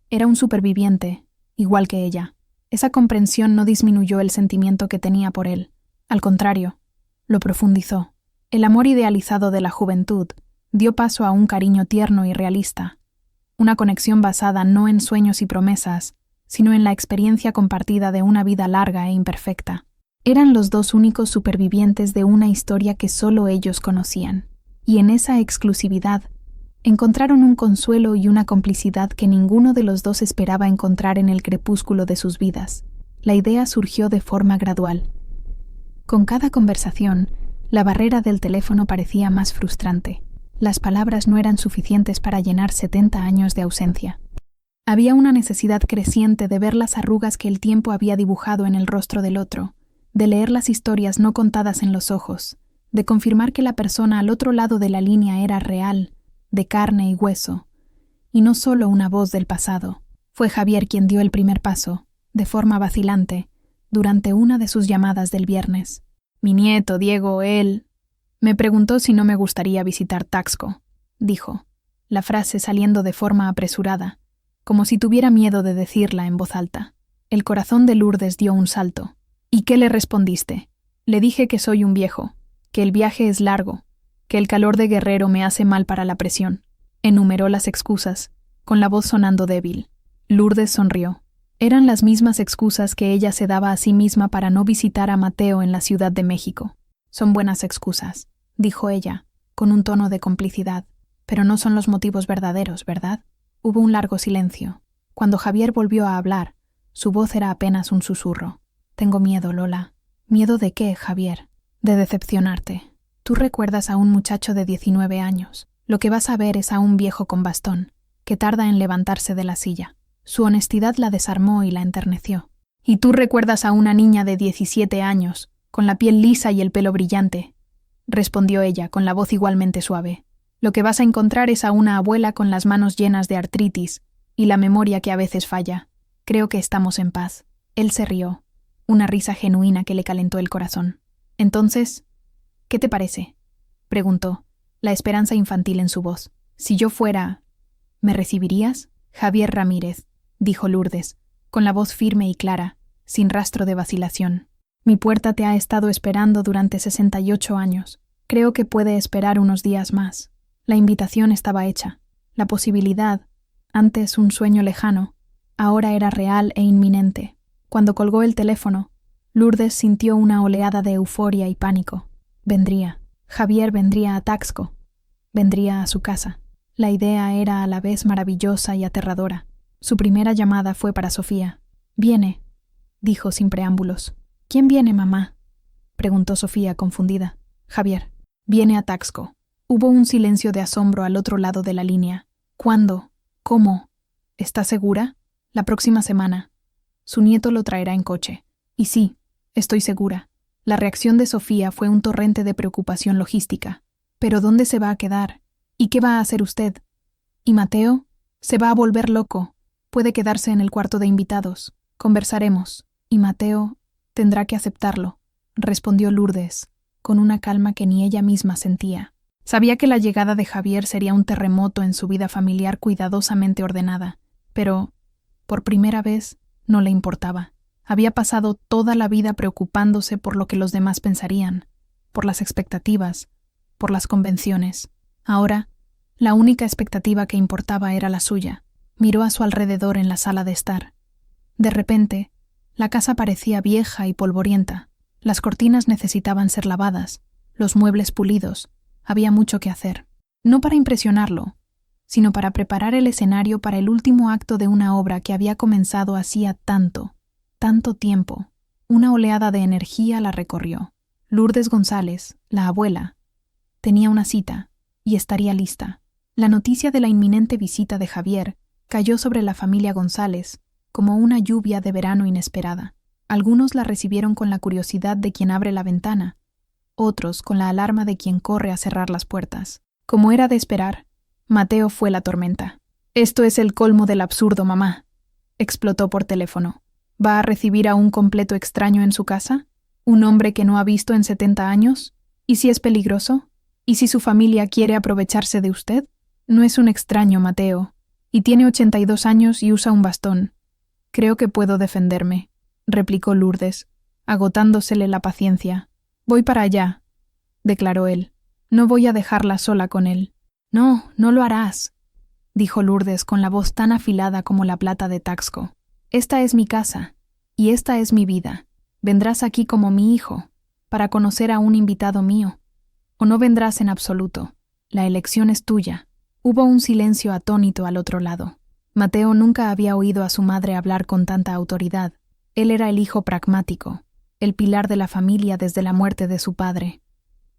Era un superviviente, igual que ella. Esa comprensión no disminuyó el sentimiento que tenía por él. Al contrario, lo profundizó. El amor idealizado de la juventud dio paso a un cariño tierno y realista. Una conexión basada no en sueños y promesas, sino en la experiencia compartida de una vida larga e imperfecta. Eran los dos únicos supervivientes de una historia que solo ellos conocían, y en esa exclusividad encontraron un consuelo y una complicidad que ninguno de los dos esperaba encontrar en el crepúsculo de sus vidas. La idea surgió de forma gradual. Con cada conversación, la barrera del teléfono parecía más frustrante. Las palabras no eran suficientes para llenar 70 años de ausencia. Había una necesidad creciente de ver las arrugas que el tiempo había dibujado en el rostro del otro, de leer las historias no contadas en los ojos, de confirmar que la persona al otro lado de la línea era real, de carne y hueso, y no solo una voz del pasado. Fue Javier quien dio el primer paso, de forma vacilante, durante una de sus llamadas del viernes. Mi nieto, Diego, él me preguntó si no me gustaría visitar Taxco, dijo, la frase saliendo de forma apresurada, como si tuviera miedo de decirla en voz alta. El corazón de Lourdes dio un salto. ¿Y qué le respondiste? Le dije que soy un viejo, que el viaje es largo, que el calor de guerrero me hace mal para la presión. Enumeró las excusas, con la voz sonando débil. Lourdes sonrió. Eran las mismas excusas que ella se daba a sí misma para no visitar a Mateo en la Ciudad de México. Son buenas excusas, dijo ella, con un tono de complicidad, pero no son los motivos verdaderos, ¿verdad? Hubo un largo silencio. Cuando Javier volvió a hablar, su voz era apenas un susurro. Tengo miedo, Lola. ¿Miedo de qué, Javier? De decepcionarte. Tú recuerdas a un muchacho de 19 años. Lo que vas a ver es a un viejo con bastón, que tarda en levantarse de la silla. Su honestidad la desarmó y la enterneció. Y tú recuerdas a una niña de 17 años, con la piel lisa y el pelo brillante, respondió ella con la voz igualmente suave. Lo que vas a encontrar es a una abuela con las manos llenas de artritis y la memoria que a veces falla. Creo que estamos en paz. Él se rió, una risa genuina que le calentó el corazón. Entonces, ¿qué te parece? Preguntó, la esperanza infantil en su voz. Si yo fuera... ¿Me recibirías? Javier Ramírez, dijo Lourdes, con la voz firme y clara, sin rastro de vacilación. Mi puerta te ha estado esperando durante 68 años. Creo que puede esperar unos días más. La invitación estaba hecha. La posibilidad, antes un sueño lejano, ahora era real e inminente. Cuando colgó el teléfono, Lourdes sintió una oleada de euforia y pánico. Vendría. Javier vendría a Taxco. Vendría a su casa. La idea era a la vez maravillosa y aterradora. Su primera llamada fue para Sofía. «Viene», dijo sin preámbulos. «¿Quién viene, mamá?», preguntó Sofía confundida. «Javier. Viene a Taxco». Hubo un silencio de asombro al otro lado de la línea. «¿Cuándo? ¿Cómo? ¿Estás segura?» «La próxima semana. Su nieto lo traerá en coche». «Y sí, estoy segura». La reacción de Sofía fue un torrente de preocupación logística. «¿Pero dónde se va a quedar? ¿Y qué va a hacer usted? ¿Y Mateo? Se va a volver loco. Puede quedarse en el cuarto de invitados. Conversaremos. Y Mateo tendrá que aceptarlo», respondió Lourdes, con una calma que ni ella misma sentía. Sabía que la llegada de Javier sería un terremoto en su vida familiar cuidadosamente ordenada, pero, por primera vez, no le importaba. Había pasado toda la vida preocupándose por lo que los demás pensarían, por las expectativas, por las convenciones. Ahora, la única expectativa que importaba era la suya. Miró a su alrededor en la sala de estar. De repente, la casa parecía vieja y polvorienta. Las cortinas necesitaban ser lavadas, los muebles pulidos. Había mucho que hacer. No para impresionarlo, sino para preparar el escenario para el último acto de una obra que había comenzado hacía tanto tiempo. Una oleada de energía la recorrió. Lourdes González, la abuela, tenía una cita y estaría lista. La noticia de la inminente visita de Javier cayó sobre la familia González como una lluvia de verano inesperada. Algunos la recibieron con la curiosidad de quien abre la ventana, otros con la alarma de quien corre a cerrar las puertas. Como era de esperar, Mateo fue la tormenta. «Esto es el colmo del absurdo, mamá», explotó por teléfono. «¿Va a recibir a un completo extraño en su casa? ¿Un hombre que no ha visto en 70 años? ¿Y si es peligroso? ¿Y si su familia quiere aprovecharse de usted? No es un extraño, Mateo, y tiene 82 años y usa un bastón. Creo que puedo defenderme», replicó Lourdes, agotándosele la paciencia. «Voy para allá», declaró él. «No voy a dejarla sola con él». «No, no lo harás», dijo Lourdes con la voz tan afilada como la plata de Taxco. «Esta es mi casa, y esta es mi vida. Vendrás aquí como mi hijo, para conocer a un invitado mío. O no vendrás en absoluto. La elección es tuya». Hubo un silencio atónito al otro lado. Mateo nunca había oído a su madre hablar con tanta autoridad. Él era el hijo pragmático, el pilar de la familia desde la muerte de su padre.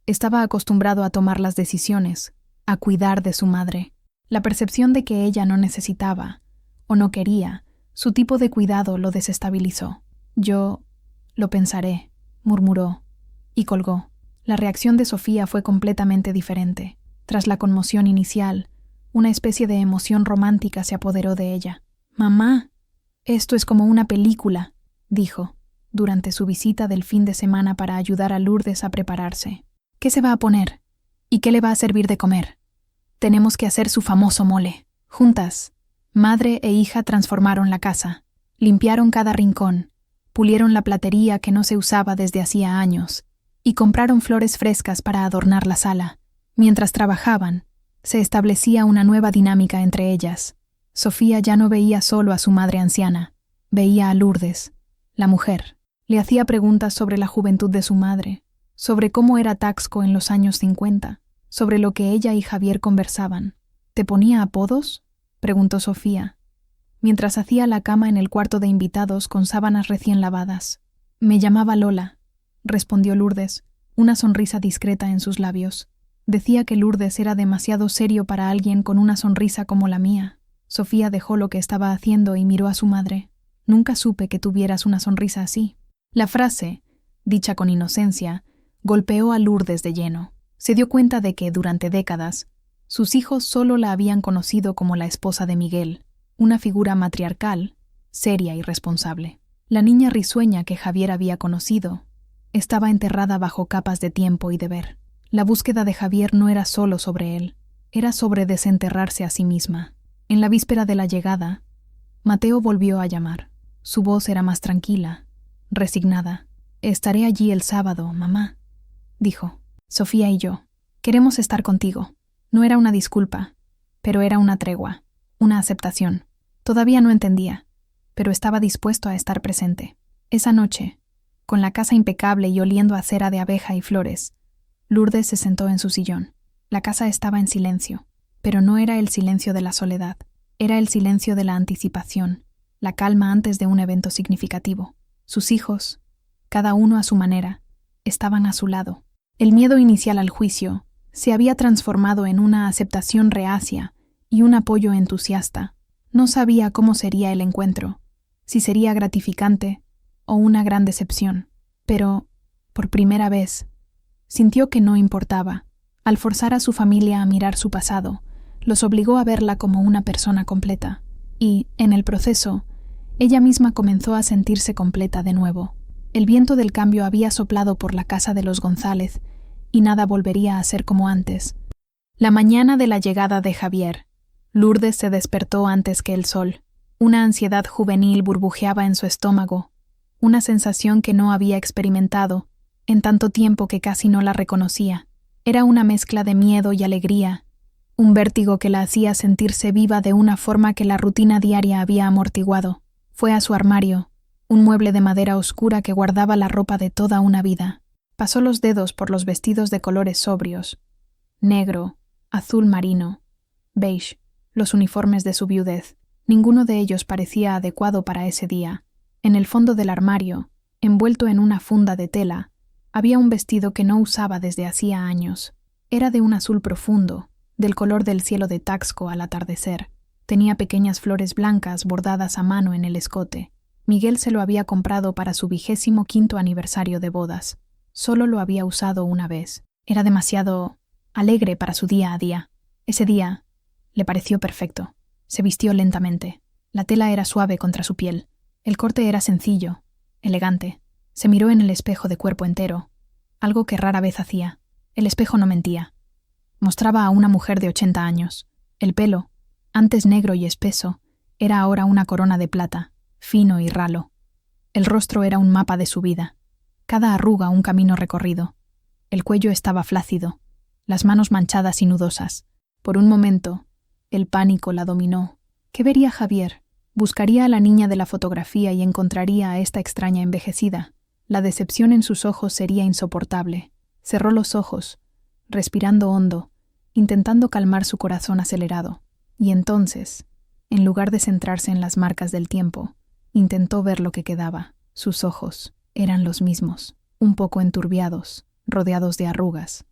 Estaba acostumbrado a tomar las decisiones, a cuidar de su madre. La percepción de que ella no necesitaba, o no quería, su tipo de cuidado lo desestabilizó. «Yo lo pensaré», murmuró, y colgó. La reacción de Sofía fue completamente diferente. Tras la conmoción inicial, una especie de emoción romántica se apoderó de ella. «Mamá, esto es como una película», dijo, durante su visita del fin de semana para ayudar a Lourdes a prepararse. «¿Qué se va a poner? ¿Y qué le va a servir de comer? Tenemos que hacer su famoso mole». Juntas, madre e hija transformaron la casa, limpiaron cada rincón, pulieron la platería que no se usaba desde hacía años, y compraron flores frescas para adornar la sala. Mientras trabajaban, se establecía una nueva dinámica entre ellas. Sofía ya no veía solo a su madre anciana, veía a Lourdes, la mujer. Le hacía preguntas sobre la juventud de su madre, sobre cómo era Taxco en los años 50, sobre lo que ella y Javier conversaban. «¿Te ponía apodos?», preguntó Sofía, mientras hacía la cama en el cuarto de invitados con sábanas recién lavadas. «Me llamaba Lola», respondió Lourdes, una sonrisa discreta en sus labios. Decía que Lourdes era demasiado serio para alguien con una sonrisa como la mía. Sofía dejó lo que estaba haciendo y miró a su madre. «Nunca supe que tuvieras una sonrisa así». La frase, dicha con inocencia, golpeó a Lourdes de lleno. Se dio cuenta de que, durante décadas, sus hijos solo la habían conocido como la esposa de Miguel, una figura matriarcal, seria y responsable. La niña risueña que Javier había conocido estaba enterrada bajo capas de tiempo y deber. La búsqueda de Javier no era solo sobre él, era sobre desenterrarse a sí misma. En la víspera de la llegada, Mateo volvió a llamar. Su voz era más tranquila, resignada. «Estaré allí el sábado, mamá», dijo. «Sofía y yo queremos estar contigo». No era una disculpa, pero era una tregua, una aceptación. Todavía no entendía, pero estaba dispuesto a estar presente. Esa noche, con la casa impecable y oliendo a cera de abeja y flores, Lourdes se sentó en su sillón. La casa estaba en silencio, pero no era el silencio de la soledad. Era el silencio de la anticipación, la calma antes de un evento significativo. Sus hijos, cada uno a su manera, estaban a su lado. El miedo inicial al juicio se había transformado en una aceptación reacia y un apoyo entusiasta. No sabía cómo sería el encuentro, si sería gratificante o una gran decepción, pero, por primera vez, sintió que no importaba. Al forzar a su familia a mirar su pasado, los obligó a verla como una persona completa, y, en el proceso, ella misma comenzó a sentirse completa de nuevo. El viento del cambio había soplado por la casa de los González, y nada volvería a ser como antes. La mañana de la llegada de Javier, Lourdes se despertó antes que el sol. Una ansiedad juvenil burbujeaba en su estómago, una sensación que no había experimentado en tanto tiempo que casi no la reconocía. Era una mezcla de miedo y alegría, un vértigo que la hacía sentirse viva de una forma que la rutina diaria había amortiguado. Fue a su armario, un mueble de madera oscura que guardaba la ropa de toda una vida. Pasó los dedos por los vestidos de colores sobrios: negro, azul marino, beige. los uniformes de su viudez. Ninguno de ellos parecía adecuado para ese día. En el fondo del armario, envuelto en una funda de tela, había un vestido que no usaba desde hacía años. Era de un azul profundo, del color del cielo de Taxco al atardecer. Tenía pequeñas flores blancas bordadas a mano en el escote. Miguel se lo había comprado para su 25º aniversario de bodas. Solo lo había usado una vez. Era demasiado alegre para su día a día. Ese día le pareció perfecto. Se vistió lentamente. La tela era suave contra su piel. El corte era sencillo, elegante. Se miró en el espejo de cuerpo entero, algo que rara vez hacía. El espejo no mentía. Mostraba a una mujer de 80 años. El pelo, antes negro y espeso, era ahora una corona de plata, fino y ralo. El rostro era un mapa de su vida. Cada arruga un camino recorrido. El cuello estaba flácido, las manos manchadas y nudosas. Por un momento, el pánico la dominó. ¿Qué vería Javier? Buscaría a la niña de la fotografía y encontraría a esta extraña envejecida. La decepción en sus ojos sería insoportable. Cerró los ojos, respirando hondo, intentando calmar su corazón acelerado. Y entonces, en lugar de centrarse en las marcas del tiempo, intentó ver lo que quedaba. Sus ojos eran los mismos, un poco enturbiados, rodeados de arrugas,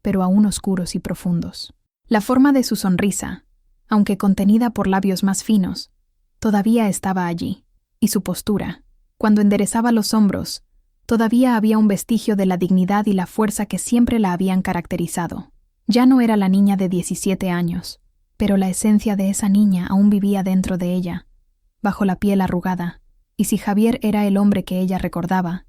pero aún oscuros y profundos. La forma de su sonrisa, aunque contenida por labios más finos, todavía estaba allí, y su postura, cuando enderezaba los hombros, todavía había un vestigio de la dignidad y la fuerza que siempre la habían caracterizado. Ya no era la niña de 17 años, pero la esencia de esa niña aún vivía dentro de ella, bajo la piel arrugada, y si Javier era el hombre que ella recordaba,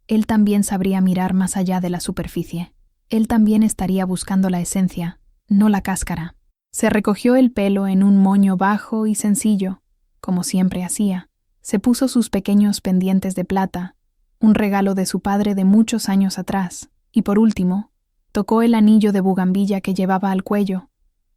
él también sabría mirar más allá de la superficie. Él también estaría buscando la esencia, no la cáscara. Se recogió el pelo en un moño bajo y sencillo, como siempre hacía. Se puso sus pequeños pendientes de plata, un regalo de su padre de muchos años atrás, y por último, tocó el anillo de bugambilla que llevaba al cuello,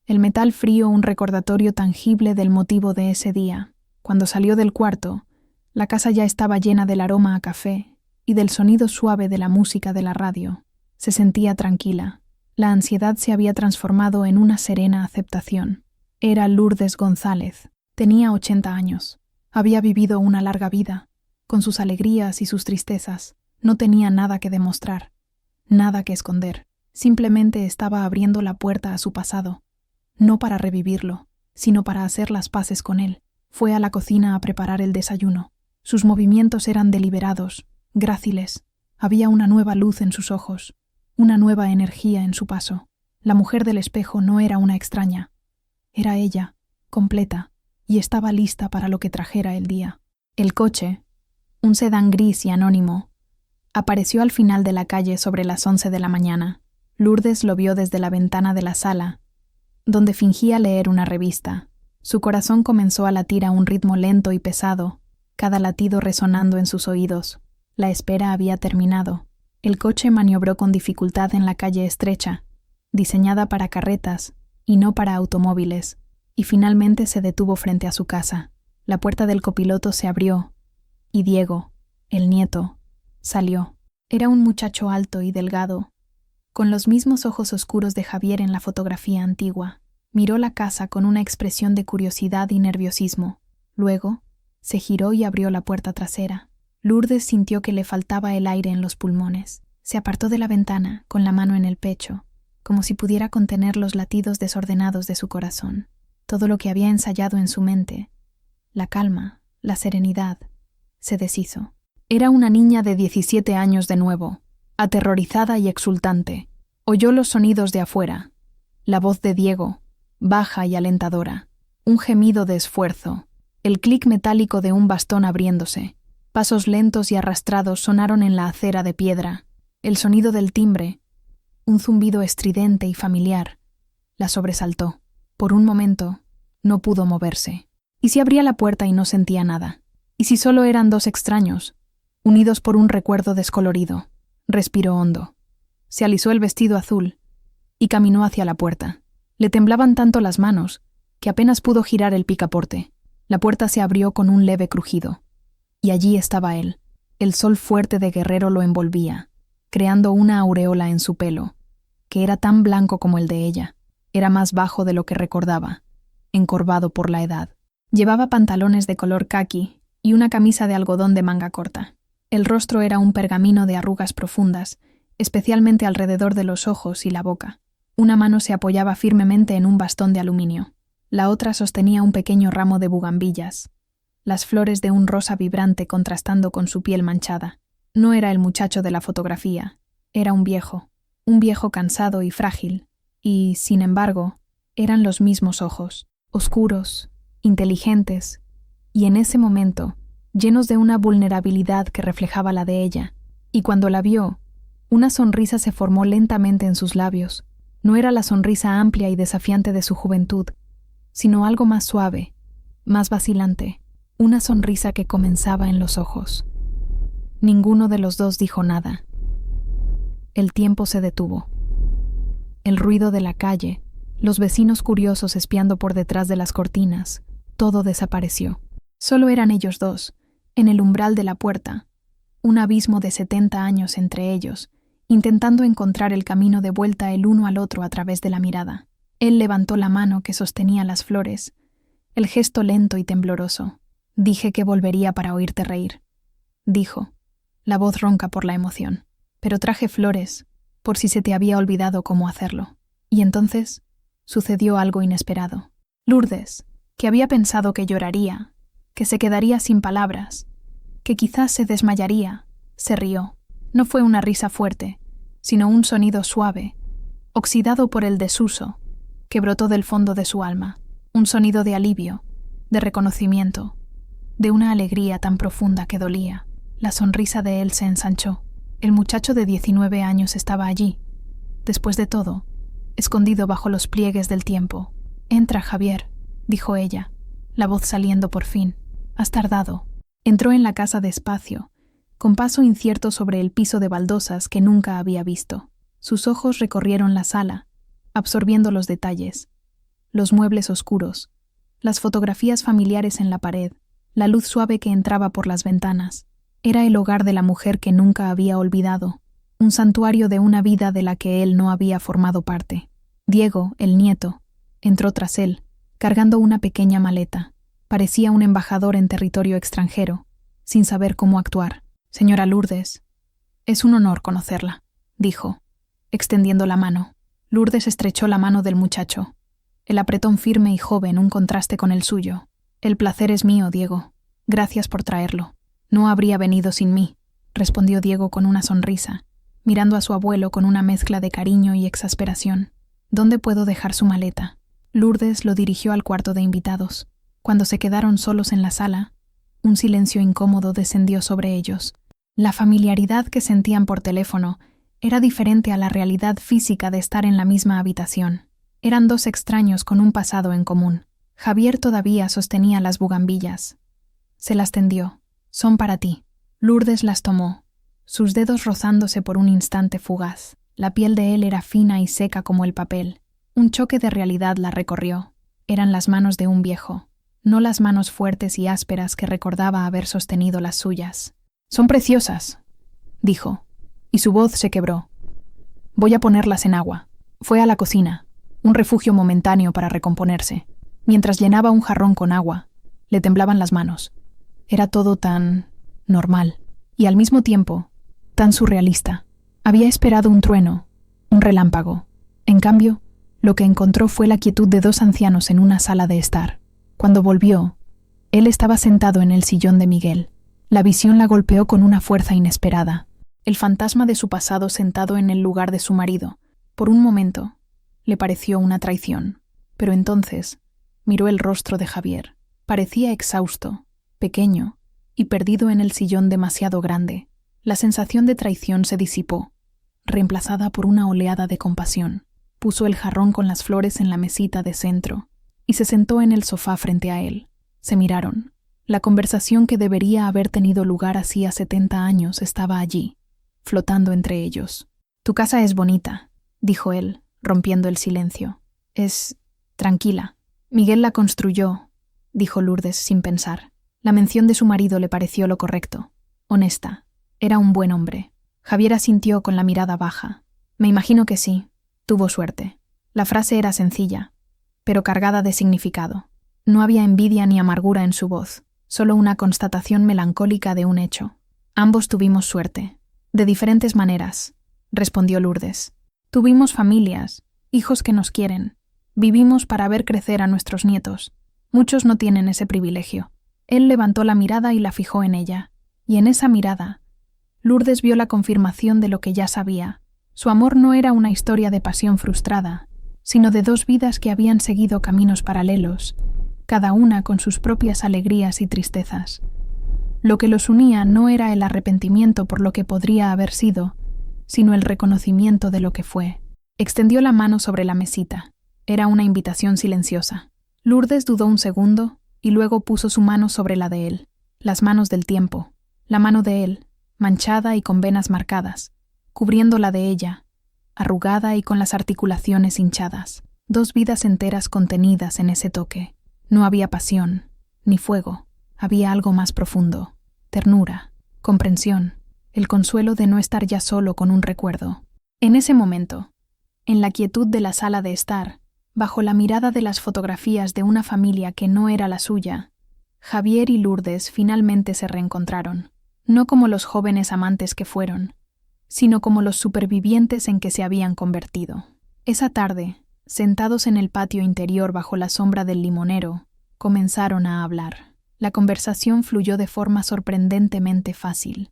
el metal frío un recordatorio tangible del motivo de ese día. Cuando salió del cuarto, la casa ya estaba llena del aroma a café y del sonido suave de la música de la radio. Se sentía tranquila. La ansiedad se había transformado en una serena aceptación. Era Lourdes González. Tenía 80 años. Había vivido una larga vida, con sus alegrías y sus tristezas. No tenía nada que demostrar, nada que esconder. Simplemente estaba abriendo la puerta a su pasado, no para revivirlo, sino para hacer las paces con él. Fue a la cocina a preparar el desayuno. Sus movimientos eran deliberados, gráciles. Había una nueva luz en sus ojos, una nueva energía en su paso. La mujer del espejo no era una extraña. Era ella, completa, y estaba lista para lo que trajera el día. El coche, un sedán gris y anónimo, apareció al final de la calle sobre las 11 de la mañana. Lourdes lo vio desde la ventana de la sala, donde fingía leer una revista. Su corazón comenzó a latir a un ritmo lento y pesado, cada latido resonando en sus oídos. La espera había terminado. El coche maniobró con dificultad en la calle estrecha, diseñada para carretas y no para automóviles, y finalmente se detuvo frente a su casa. La puerta del copiloto se abrió, y Diego, el nieto, salió. Era un muchacho alto y delgado, con los mismos ojos oscuros de Javier en la fotografía antigua. Miró la casa con una expresión de curiosidad y nerviosismo. Luego, se giró y abrió la puerta trasera. Lourdes sintió que le faltaba el aire en los pulmones. Se apartó de la ventana, con la mano en el pecho, como si pudiera contener los latidos desordenados de su corazón. Todo lo que había ensayado en su mente, la calma, la serenidad, se deshizo. Era una niña de 17 años de nuevo, aterrorizada y exultante. Oyó los sonidos de afuera, la voz de Diego, baja y alentadora, un gemido de esfuerzo, el clic metálico de un bastón abriéndose. Pasos lentos y arrastrados sonaron en la acera de piedra. El sonido del timbre, un zumbido estridente y familiar, la sobresaltó. Por un momento, no pudo moverse. ¿Y si abría la puerta y no sentía nada? ¿Y si solo eran dos extraños, unidos por un recuerdo descolorido? Respiró hondo. Se alisó el vestido azul y caminó hacia la puerta. Le temblaban tanto las manos que apenas pudo girar el picaporte. La puerta se abrió con un leve crujido. Y allí estaba él. El sol fuerte de Guerrero lo envolvía, creando una aureola en su pelo, que era tan blanco como el de ella. Era más bajo de lo que recordaba, encorvado por la edad. Llevaba pantalones de color caqui y una camisa de algodón de manga corta. El rostro era un pergamino de arrugas profundas, especialmente alrededor de los ojos y la boca. Una mano se apoyaba firmemente en un bastón de aluminio. La otra sostenía un pequeño ramo de bugambillas, las flores de un rosa vibrante contrastando con su piel manchada. No era el muchacho de la fotografía, era un viejo cansado y frágil, y, sin embargo, eran los mismos ojos, oscuros, inteligentes, y en ese momento, llenos de una vulnerabilidad que reflejaba la de ella, y cuando la vio, una sonrisa se formó lentamente en sus labios. No era la sonrisa amplia y desafiante de su juventud, sino algo más suave, más vacilante, una sonrisa que comenzaba en los ojos. Ninguno de los dos dijo nada. El tiempo se detuvo. El ruido de la calle, los vecinos curiosos espiando por detrás de las cortinas, todo desapareció. Solo eran ellos dos, en el umbral de la puerta, un abismo de 70 años entre ellos, intentando encontrar el camino de vuelta el uno al otro a través de la mirada. Él levantó la mano que sostenía las flores, el gesto lento y tembloroso. «Dije que volvería para oírte reír», dijo, la voz ronca por la emoción. «Pero traje flores, por si se te había olvidado cómo hacerlo». Y entonces sucedió algo inesperado. Lourdes, que había pensado que lloraría, que se quedaría sin palabras, que quizás se desmayaría, se rió. No fue una risa fuerte, sino un sonido suave, oxidado por el desuso, que brotó del fondo de su alma, un sonido de alivio, de reconocimiento, de una alegría tan profunda que dolía. La sonrisa de él se ensanchó. El muchacho de 19 años estaba allí, después de todo, escondido bajo los pliegues del tiempo. «Entra, Javier», dijo ella, la voz saliendo por fin. «Has tardado». Entró en la casa despacio, con paso incierto sobre el piso de baldosas que nunca había visto. Sus ojos recorrieron la sala, absorbiendo los detalles, los muebles oscuros, las fotografías familiares en la pared, la luz suave que entraba por las ventanas. Era el hogar de la mujer que nunca había olvidado, un santuario de una vida de la que él no había formado parte. Diego, el nieto, entró tras él, cargando una pequeña maleta. Parecía un embajador en territorio extranjero, sin saber cómo actuar. «Señora Lourdes, es un honor conocerla», dijo, extendiendo la mano. Lourdes estrechó la mano del muchacho. El apretón firme y joven, un contraste con el suyo. «El placer es mío, Diego. Gracias por traerlo». «No habría venido sin mí», respondió Diego con una sonrisa, mirando a su abuelo con una mezcla de cariño y exasperación. «¿Dónde puedo dejar su maleta?» Lourdes lo dirigió al cuarto de invitados. Cuando se quedaron solos en la sala, un silencio incómodo descendió sobre ellos. La familiaridad que sentían por teléfono era diferente a la realidad física de estar en la misma habitación. Eran dos extraños con un pasado en común. Javier todavía sostenía las bugambillas. Se las tendió. «Son para ti». Lourdes las tomó, sus dedos rozándose por un instante fugaz. La piel de él era fina y seca como el papel. Un choque de realidad la recorrió. Eran las manos de un viejo, no las manos fuertes y ásperas que recordaba haber sostenido las suyas. «Son preciosas», dijo, y su voz se quebró. «Voy a ponerlas en agua». Fue a la cocina, un refugio momentáneo para recomponerse. Mientras llenaba un jarrón con agua, le temblaban las manos. Era todo tan normal y al mismo tiempo tan surrealista. Había esperado un trueno, un relámpago. En cambio, lo que encontró fue la quietud de dos ancianos en una sala de estar. Cuando volvió, él estaba sentado en el sillón de Miguel. La visión la golpeó con una fuerza inesperada. El fantasma de su pasado sentado en el lugar de su marido. Por un momento, le pareció una traición. Pero entonces, miró el rostro de Javier. Parecía exhausto, pequeño y perdido en el sillón demasiado grande. La sensación de traición se disipó, reemplazada por una oleada de compasión. Puso el jarrón con las flores en la mesita de centro y se sentó en el sofá frente a él. Se miraron. La conversación que debería haber tenido lugar hacía 70 años estaba allí, flotando entre ellos. «Tu casa es bonita», dijo él, rompiendo el silencio. «Es tranquila». «Miguel la construyó», dijo Lourdes sin pensar. La mención de su marido le pareció lo correcto. Honesta. Era un buen hombre. Javier asintió con la mirada baja. «Me imagino que sí. Tuvo suerte». La frase era sencilla, pero cargada de significado. No había envidia ni amargura en su voz, solo una constatación melancólica de un hecho. Ambos tuvimos suerte. De diferentes maneras, respondió Lourdes. Tuvimos familias, hijos que nos quieren. Vivimos para ver crecer a nuestros nietos. Muchos no tienen ese privilegio. Él levantó la mirada y la fijó en ella. Y en esa mirada, Lourdes vio la confirmación de lo que ya sabía. Su amor no era una historia de pasión frustrada, sino de dos vidas que habían seguido caminos paralelos, cada una con sus propias alegrías y tristezas. Lo que los unía no era el arrepentimiento por lo que podría haber sido, sino el reconocimiento de lo que fue. Extendió la mano sobre la mesita. Era una invitación silenciosa. Lourdes dudó un segundo y luego puso su mano sobre la de él. Las manos del tiempo. La mano de él, manchada y con venas marcadas, cubriendo la de ella, arrugada y con las articulaciones hinchadas. Dos vidas enteras contenidas en ese toque. No había pasión, ni fuego. Había algo más profundo. Ternura, comprensión, el consuelo de no estar ya solo con un recuerdo. En ese momento, en la quietud de la sala de estar, bajo la mirada de las fotografías de una familia que no era la suya, Javier y Lourdes finalmente se reencontraron, no como los jóvenes amantes que fueron, sino como los supervivientes en que se habían convertido. Esa tarde, sentados en el patio interior bajo la sombra del limonero, comenzaron a hablar. La conversación fluyó de forma sorprendentemente fácil,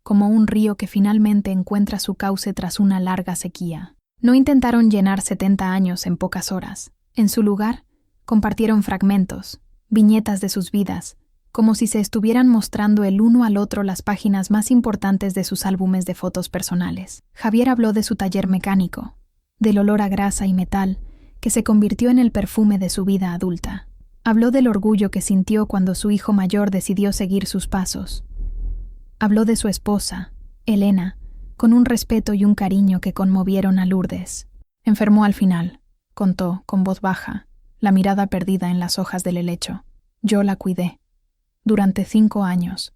como un río que finalmente encuentra su cauce tras una larga sequía. No intentaron llenar 70 años en pocas horas. En su lugar, compartieron fragmentos, viñetas de sus vidas, como si se estuvieran mostrando el uno al otro las páginas más importantes de sus álbumes de fotos personales. Javier habló de su taller mecánico, del olor a grasa y metal que se convirtió en el perfume de su vida adulta. Habló del orgullo que sintió cuando su hijo mayor decidió seguir sus pasos. Habló de su esposa, Elena, con un respeto y un cariño que conmovieron a Lourdes. Enfermó al final, contó, con voz baja, la mirada perdida en las hojas del helecho. Yo la cuidé. Durante 5 años.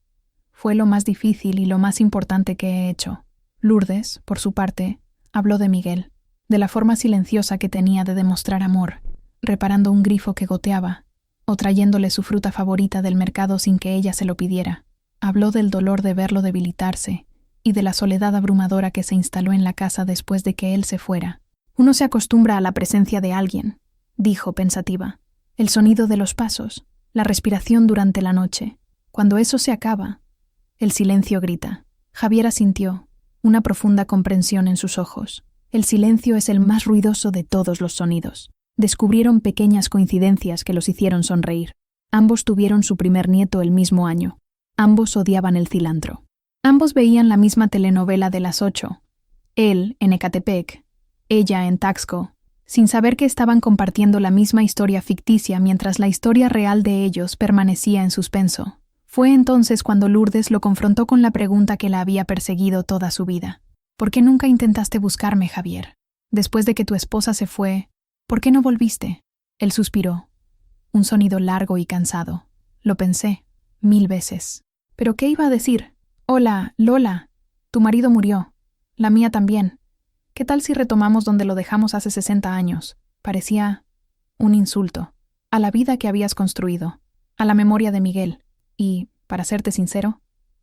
Fue lo más difícil y lo más importante que he hecho. Lourdes, por su parte, habló de Miguel, de la forma silenciosa que tenía de demostrar amor, reparando un grifo que goteaba, o trayéndole su fruta favorita del mercado sin que ella se lo pidiera. Habló del dolor de verlo debilitarse y de la soledad abrumadora que se instaló en la casa después de que él se fuera. Uno se acostumbra a la presencia de alguien, dijo pensativa. El sonido de los pasos, la respiración durante la noche. Cuando eso se acaba, el silencio grita. Javier asintió, una profunda comprensión en sus ojos. El silencio es el más ruidoso de todos los sonidos. Descubrieron pequeñas coincidencias que los hicieron sonreír. Ambos tuvieron su primer nieto el mismo año. Ambos odiaban el cilantro. Ambos veían la misma telenovela de las 8. Él en Ecatepec, ella en Taxco, sin saber que estaban compartiendo la misma historia ficticia mientras la historia real de ellos permanecía en suspenso. Fue entonces cuando Lourdes lo confrontó con la pregunta que la había perseguido toda su vida. ¿Por qué nunca intentaste buscarme, Javier? Después de que tu esposa se fue, ¿por qué no volviste? Él suspiró. Un sonido largo y cansado. Lo pensé, 1000 veces. ¿Pero qué iba a decir? Hola, Lola. Tu marido murió. La mía también. ¿Qué tal si retomamos donde lo dejamos hace 60 años? Parecía un insulto. A la vida que habías construido. A la memoria de Miguel. Y, para serte sincero,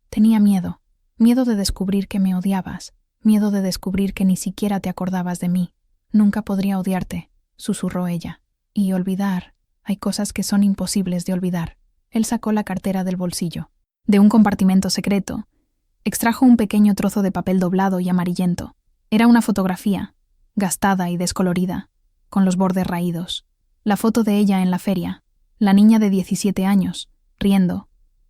tenía miedo. Miedo de descubrir que me odiabas. Miedo de descubrir que ni siquiera te acordabas de mí. Nunca podría odiarte, susurró ella. Y olvidar. Hay cosas que son imposibles de olvidar. Él sacó la cartera del bolsillo. De un compartimento secreto, extrajo un pequeño trozo de papel doblado y amarillento. Era una fotografía, gastada y descolorida, con los bordes raídos. La foto de ella en la feria, la niña de 17 años, riendo,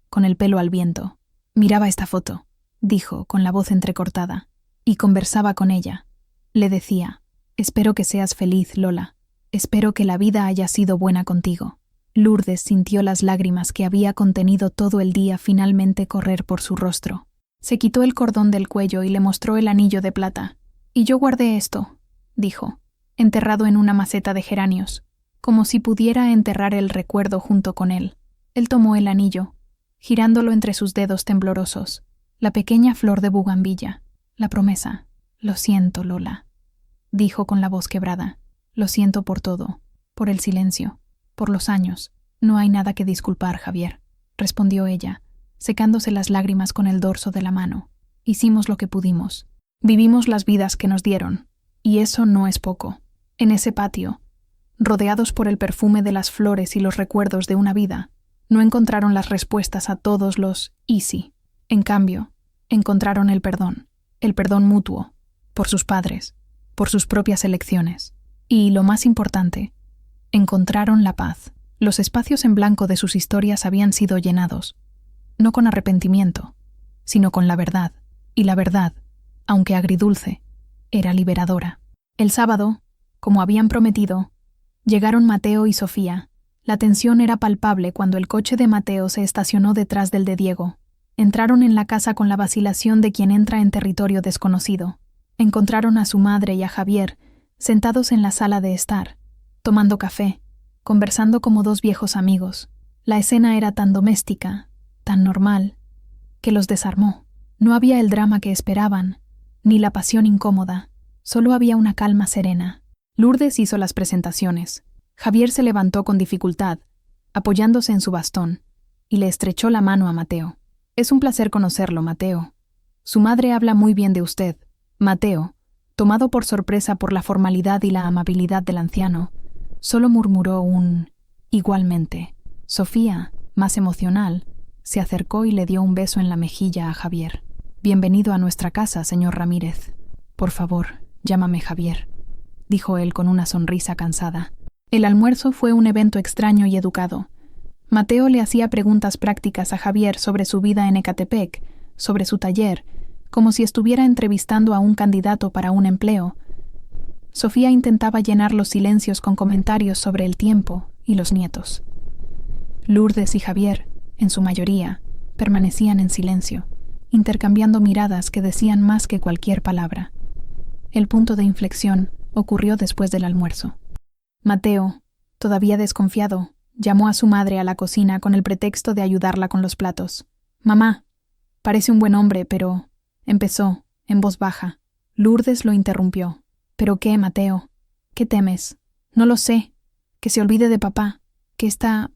con el pelo al viento. Miraba esta foto, dijo con la voz entrecortada, y conversaba con ella. Le decía, espero que seas feliz, Lola. Espero que la vida haya sido buena contigo. Lourdes sintió las lágrimas que había contenido todo el día finalmente correr por su rostro. Se quitó el cordón del cuello y le mostró el anillo de plata. Y yo guardé esto, dijo, enterrado en una maceta de geranios, como si pudiera enterrar el recuerdo junto con él. Él tomó el anillo, girándolo entre sus dedos temblorosos, la pequeña flor de bugambilla, la promesa. Lo siento, Lola, dijo con la voz quebrada. Lo siento por todo. Por el silencio, por los años. No hay nada que disculpar, Javier, respondió ella, secándose las lágrimas con el dorso de la mano. Hicimos lo que pudimos. Vivimos las vidas que nos dieron. Y eso no es poco. En ese patio, rodeados por el perfume de las flores y los recuerdos de una vida, no encontraron las respuestas a todos los «y sí». En cambio, encontraron el perdón mutuo, por sus padres, por sus propias elecciones. Y, lo más importante, encontraron la paz. Los espacios en blanco de sus historias habían sido llenados, no con arrepentimiento, sino con la verdad. Y la verdad, aunque agridulce, era liberadora. El sábado, como habían prometido, llegaron Mateo y Sofía. La tensión era palpable cuando el coche de Mateo se estacionó detrás del de Diego. Entraron en la casa con la vacilación de quien entra en territorio desconocido. Encontraron a su madre y a Javier sentados en la sala de estar, tomando café, conversando como dos viejos amigos. La escena era tan doméstica, tan normal, que los desarmó. No había el drama que esperaban, ni la pasión incómoda, solo había una calma serena. Lourdes hizo las presentaciones. Javier se levantó con dificultad, apoyándose en su bastón, y le estrechó la mano a Mateo. «Es un placer conocerlo, Mateo. Su madre habla muy bien de usted». Mateo, tomado por sorpresa por la formalidad y la amabilidad del anciano, solo murmuró un «igualmente». Sofía, más emocional, se acercó y le dio un beso en la mejilla a Javier. «Bienvenido a nuestra casa, señor Ramírez. Por favor, llámame Javier», dijo él con una sonrisa cansada. El almuerzo fue un evento extraño y educado. Mateo le hacía preguntas prácticas a Javier sobre su vida en Ecatepec, sobre su taller, como si estuviera entrevistando a un candidato para un empleo. Sofía intentaba llenar los silencios con comentarios sobre el tiempo y los nietos. Lourdes y Javier, en su mayoría, permanecían en silencio, intercambiando miradas que decían más que cualquier palabra. El punto de inflexión ocurrió después del almuerzo. Mateo, todavía desconfiado, llamó a su madre a la cocina con el pretexto de ayudarla con los platos. «Mamá, parece un buen hombre, pero…», empezó, en voz baja. Lourdes lo interrumpió. «¿Pero qué, Mateo? ¿Qué temes?» «No lo sé. Que se olvide de papá. Que esta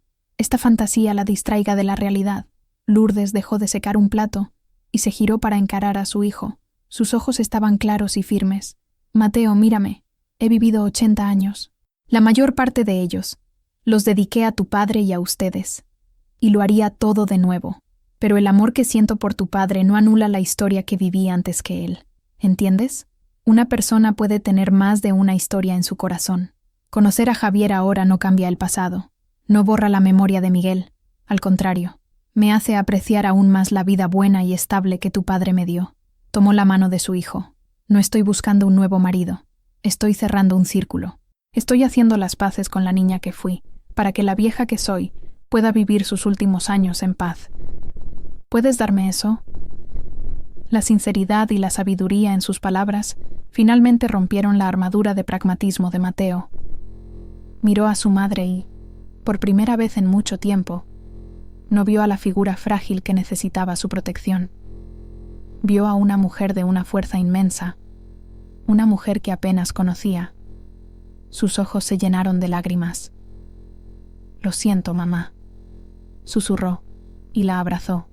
fantasía la distraiga de la realidad». Lourdes dejó de secar un plato y se giró para encarar a su hijo. Sus ojos estaban claros y firmes. «Mateo, mírame. He vivido 80 años. La mayor parte de ellos los dediqué a tu padre y a ustedes. Y lo haría todo de nuevo. Pero el amor que siento por tu padre no anula la historia que viví antes que él. ¿Entiendes? Una persona puede tener más de una historia en su corazón. Conocer a Javier ahora no cambia el pasado. No borra la memoria de Miguel. Al contrario, me hace apreciar aún más la vida buena y estable que tu padre me dio». Tomó la mano de su hijo. «No estoy buscando un nuevo marido. Estoy cerrando un círculo. Estoy haciendo las paces con la niña que fui, para que la vieja que soy pueda vivir sus últimos años en paz. ¿Puedes darme eso?». La sinceridad y la sabiduría en sus palabras finalmente rompieron la armadura de pragmatismo de Mateo. Miró a su madre y, por primera vez en mucho tiempo, no vio a la figura frágil que necesitaba su protección. Vio a una mujer de una fuerza inmensa, una mujer que apenas conocía. Sus ojos se llenaron de lágrimas. «Lo siento, mamá», susurró y la abrazó.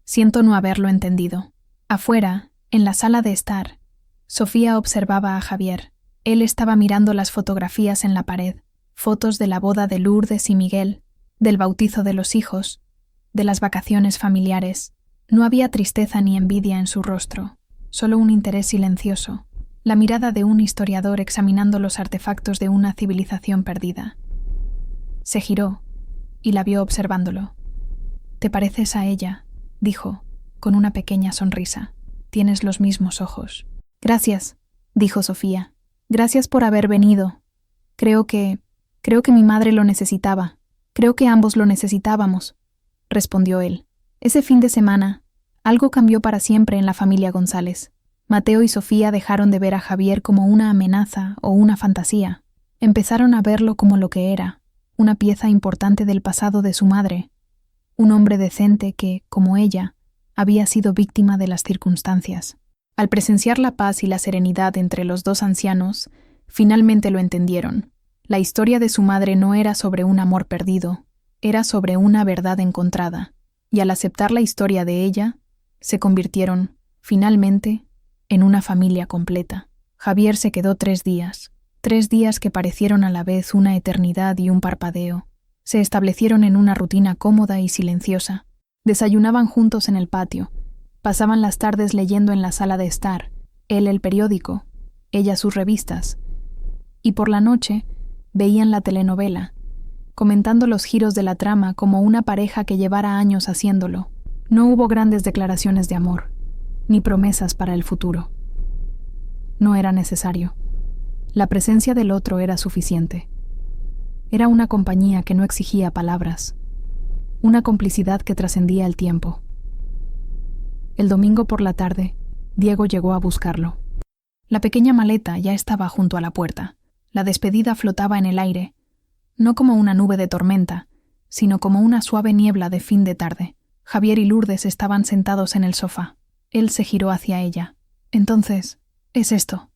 Siento no haberlo entendido. Afuera, en la sala de estar, Sofía observaba a Javier. Él estaba mirando las fotografías en la pared, fotos de la boda de Lourdes y Miguel, del bautizo de los hijos, de las vacaciones familiares. No había tristeza ni envidia en su rostro, solo un interés silencioso, la mirada de un historiador examinando los artefactos de una civilización perdida. Se giró y la vio observándolo. «Te pareces a ella», dijo, con una pequeña sonrisa. «Tienes los mismos ojos». «Gracias», dijo Sofía. «Gracias por haber venido. Creo que mi madre lo necesitaba. Creo que ambos lo necesitábamos», respondió él. Ese fin de semana, algo cambió para siempre en la familia González. Mateo y Sofía dejaron de ver a Javier como una amenaza o una fantasía. Empezaron a verlo como lo que era, una pieza importante del pasado de su madre, un hombre decente que, como ella, había sido víctima de las circunstancias. Al presenciar la paz y la serenidad entre los dos ancianos, finalmente lo entendieron. La historia de su madre no era sobre un amor perdido, era sobre una verdad encontrada, y al aceptar la historia de ella, se convirtieron, finalmente, en una familia completa. Javier se quedó 3 días, 3 días que parecieron a la vez una eternidad y un parpadeo. Se establecieron en una rutina cómoda y silenciosa. Desayunaban juntos en el patio, pasaban las tardes leyendo en la sala de estar, él el periódico, ella sus revistas, y por la noche veían la telenovela, comentando los giros de la trama como una pareja que llevara años haciéndolo. No hubo grandes declaraciones de amor, ni promesas para el futuro. No era necesario. La presencia del otro era suficiente. Era una compañía que no exigía palabras, una complicidad que trascendía el tiempo. El domingo por la tarde, Diego llegó a buscarlo. La pequeña maleta ya estaba junto a la puerta. La despedida flotaba en el aire, no como una nube de tormenta, sino como una suave niebla de fin de tarde. Javier y Lourdes estaban sentados en el sofá. Él se giró hacia ella. Entonces, es esto,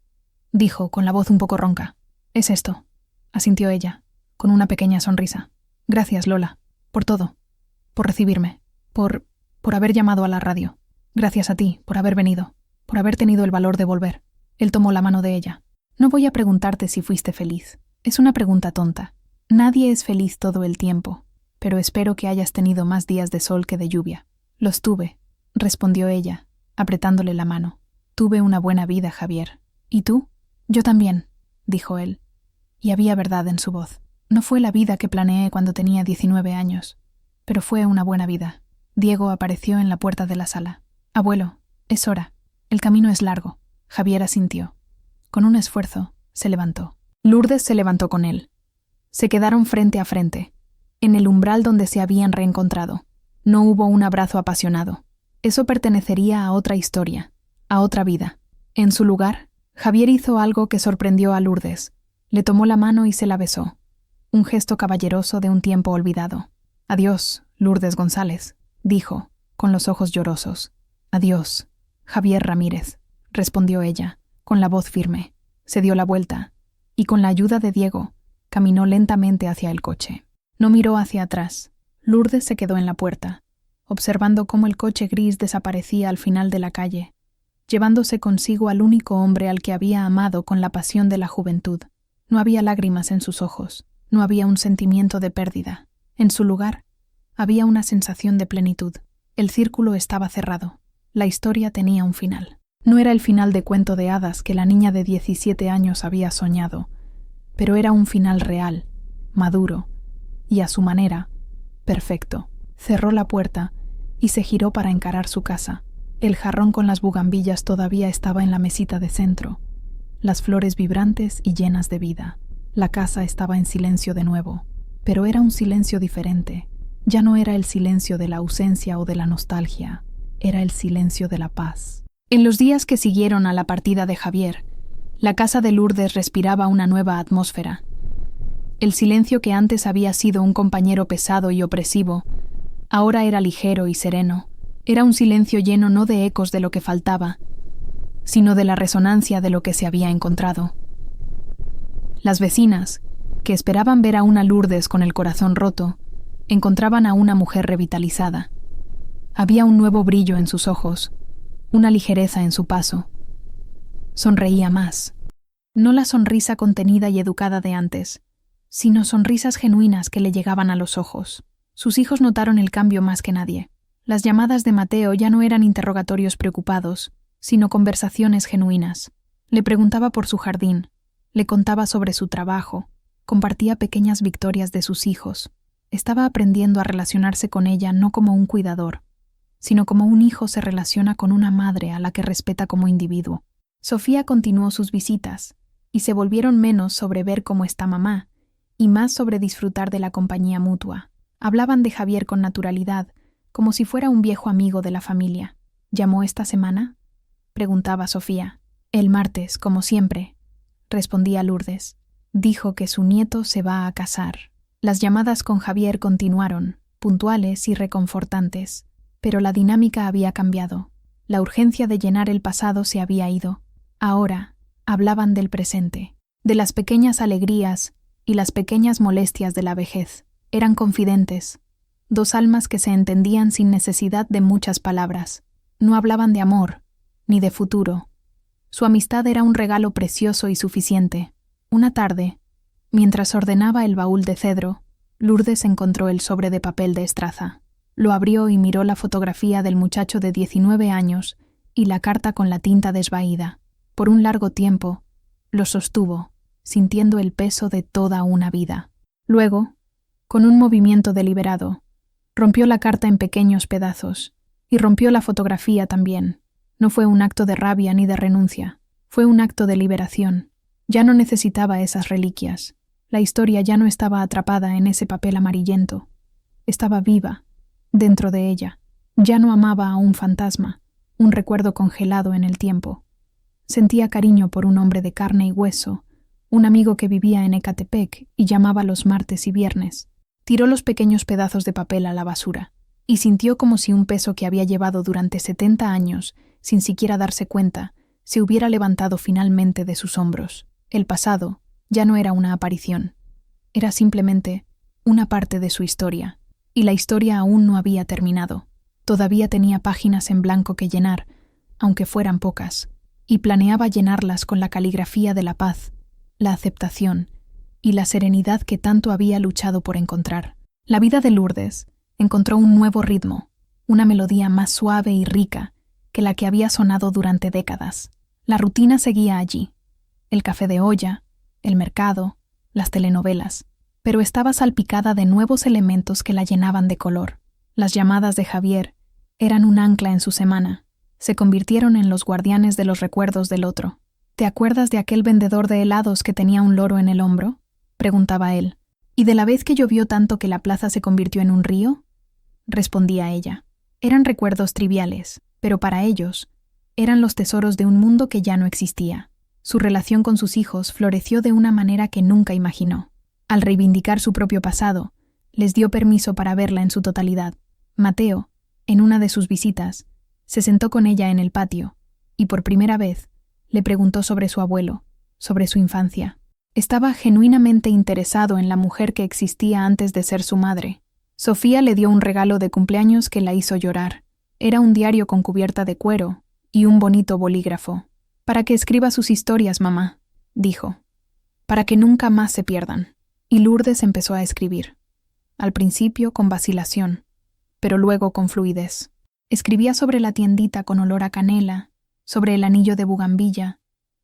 dijo con la voz un poco ronca. Es esto, asintió ella, con una pequeña sonrisa. Gracias, Lola, por todo, por recibirme, por haber llamado a la radio. Gracias a ti, por haber venido, por haber tenido el valor de volver. Él tomó la mano de ella. No voy a preguntarte si fuiste feliz. Es una pregunta tonta. Nadie es feliz todo el tiempo, pero espero que hayas tenido más días de sol que de lluvia. Los tuve, respondió ella, apretándole la mano. Tuve una buena vida, Javier. ¿Y tú? Yo también, dijo él, y había verdad en su voz. No fue la vida que planeé cuando tenía 19 años, pero fue una buena vida. Diego apareció en la puerta de la sala. Abuelo, es hora. El camino es largo. Javier asintió. Con un esfuerzo, se levantó. Lourdes se levantó con él. Se quedaron frente a frente, en el umbral donde se habían reencontrado. No hubo un abrazo apasionado. Eso pertenecería a otra historia, a otra vida. En su lugar, Javier hizo algo que sorprendió a Lourdes. Le tomó la mano y se la besó. Un gesto caballeroso de un tiempo olvidado. Adiós, Lourdes González, dijo, con los ojos llorosos. Adiós, Javier Ramírez, respondió ella, con la voz firme. Se dio la vuelta, y con la ayuda de Diego, caminó lentamente hacia el coche. No miró hacia atrás. Lourdes se quedó en la puerta, observando cómo el coche gris desaparecía al final de la calle, llevándose consigo al único hombre al que había amado con la pasión de la juventud. No había lágrimas en sus ojos, no había un sentimiento de pérdida. En su lugar, había una sensación de plenitud. El círculo estaba cerrado. La historia tenía un final. No era el final de cuento de hadas que la niña de 17 años había soñado, pero era un final real, maduro, y a su manera, perfecto. Cerró la puerta y se giró para encarar su casa. El jarrón con las bugambillas todavía estaba en la mesita de centro, las flores vibrantes y llenas de vida. La casa estaba en silencio de nuevo, pero era un silencio diferente. Ya no era el silencio de la ausencia o de la nostalgia, era el silencio de la paz. En los días que siguieron a la partida de Javier, la casa de Lourdes respiraba una nueva atmósfera. El silencio que antes había sido un compañero pesado y opresivo, ahora era ligero y sereno. Era un silencio lleno no de ecos de lo que faltaba, sino de la resonancia de lo que se había encontrado. Las vecinas, que esperaban ver a una Lourdes con el corazón roto, encontraban a una mujer revitalizada. Había un nuevo brillo en sus ojos, una ligereza en su paso. Sonreía más. No la sonrisa contenida y educada de antes, sino sonrisas genuinas que le llegaban a los ojos. Sus hijos notaron el cambio más que nadie. Las llamadas de Mateo ya no eran interrogatorios preocupados, sino conversaciones genuinas. Le preguntaba por su jardín, le contaba sobre su trabajo, compartía pequeñas victorias de sus hijos. Estaba aprendiendo a relacionarse con ella no como un cuidador, sino como un hijo se relaciona con una madre a la que respeta como individuo. Sofía continuó sus visitas, y se volvieron menos sobre ver cómo está mamá, y más sobre disfrutar de la compañía mutua. Hablaban de Javier con naturalidad, como si fuera un viejo amigo de la familia. ¿Llamó esta semana?, preguntaba Sofía. El martes, como siempre, respondía Lourdes. Dijo que su nieto se va a casar. Las llamadas con Javier continuaron, puntuales y reconfortantes, pero la dinámica había cambiado. La urgencia de llenar el pasado se había ido. Ahora hablaban del presente, de las pequeñas alegrías y las pequeñas molestias de la vejez. Eran confidentes, dos almas que se entendían sin necesidad de muchas palabras. No hablaban de amor, ni de futuro. Su amistad era un regalo precioso y suficiente. Una tarde, mientras ordenaba el baúl de cedro, Lourdes encontró el sobre de papel de estraza. Lo abrió y miró la fotografía del muchacho de 19 años y la carta con la tinta desvaída. Por un largo tiempo, lo sostuvo, sintiendo el peso de toda una vida. Luego, con un movimiento deliberado, rompió la carta en pequeños pedazos, y rompió la fotografía también. No fue un acto de rabia ni de renuncia, fue un acto de liberación. Ya no necesitaba esas reliquias. La historia ya no estaba atrapada en ese papel amarillento. Estaba viva, dentro de ella. Ya no amaba a un fantasma, un recuerdo congelado en el tiempo. Sentía cariño por un hombre de carne y hueso, un amigo que vivía en Ecatepec y llamaba los martes y viernes. Tiró los pequeños pedazos de papel a la basura y sintió como si un peso que había llevado durante 70 años, sin siquiera darse cuenta, se hubiera levantado finalmente de sus hombros. El pasado ya no era una aparición, era simplemente una parte de su historia, y la historia aún no había terminado. Todavía tenía páginas en blanco que llenar, aunque fueran pocas, y planeaba llenarlas con la caligrafía de la paz, la aceptación y la serenidad que tanto había luchado por encontrar. La vida de Lourdes encontró un nuevo ritmo, una melodía más suave y rica que la que había sonado durante décadas. La rutina seguía allí, el café de olla, el mercado, las telenovelas, pero estaba salpicada de nuevos elementos que la llenaban de color. Las llamadas de Javier eran un ancla en su semana, se convirtieron en los guardianes de los recuerdos del otro. ¿Te acuerdas de aquel vendedor de helados que tenía un loro en el hombro?, preguntaba él. ¿Y de la vez que llovió tanto que la plaza se convirtió en un río?, respondía ella. Eran recuerdos triviales, pero para ellos eran los tesoros de un mundo que ya no existía. Su relación con sus hijos floreció de una manera que nunca imaginó. Al reivindicar su propio pasado, les dio permiso para verla en su totalidad. Mateo, en una de sus visitas, se sentó con ella en el patio y por primera vez le preguntó sobre su abuelo, sobre su infancia. Estaba genuinamente interesado en la mujer que existía antes de ser su madre. Sofía le dio un regalo de cumpleaños que la hizo llorar. Era un diario con cubierta de cuero y un bonito bolígrafo. «Para que escriba sus historias, mamá», dijo. «Para que nunca más se pierdan». Y Lourdes empezó a escribir. Al principio con vacilación, pero luego con fluidez. Escribía sobre la tiendita con olor a canela, sobre el anillo de bugambilla,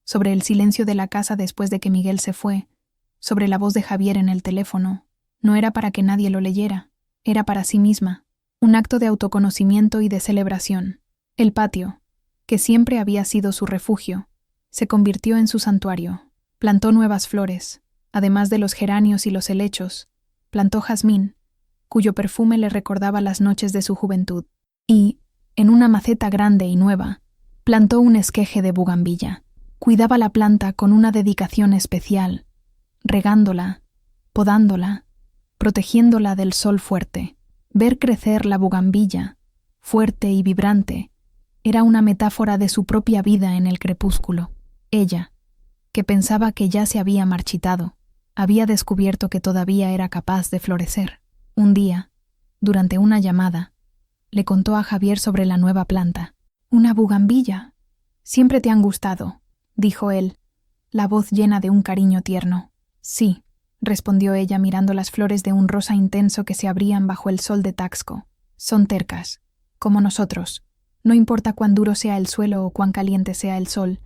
sobre el silencio de la casa después de que Miguel se fue, sobre la voz de Javier en el teléfono. No era para que nadie lo leyera, era para sí misma, un acto de autoconocimiento y de celebración. El patio, que siempre había sido su refugio, se convirtió en su santuario. Plantó nuevas flores, además de los geranios y los helechos. Plantó jazmín, cuyo perfume le recordaba las noches de su juventud. Y, en una maceta grande y nueva, plantó un esqueje de bugambilla. Cuidaba la planta con una dedicación especial, regándola, podándola, protegiéndola del sol fuerte. Ver crecer la bugambilla, fuerte y vibrante, era una metáfora de su propia vida en el crepúsculo. Ella, que pensaba que ya se había marchitado, había descubierto que todavía era capaz de florecer. Un día, durante una llamada, le contó a Javier sobre la nueva planta. «Una bugambilla. Siempre te han gustado», dijo él, la voz llena de un cariño tierno. «Sí», respondió ella mirando las flores de un rosa intenso que se abrían bajo el sol de Taxco. «Son tercas, como nosotros. No importa cuán duro sea el suelo o cuán caliente sea el sol,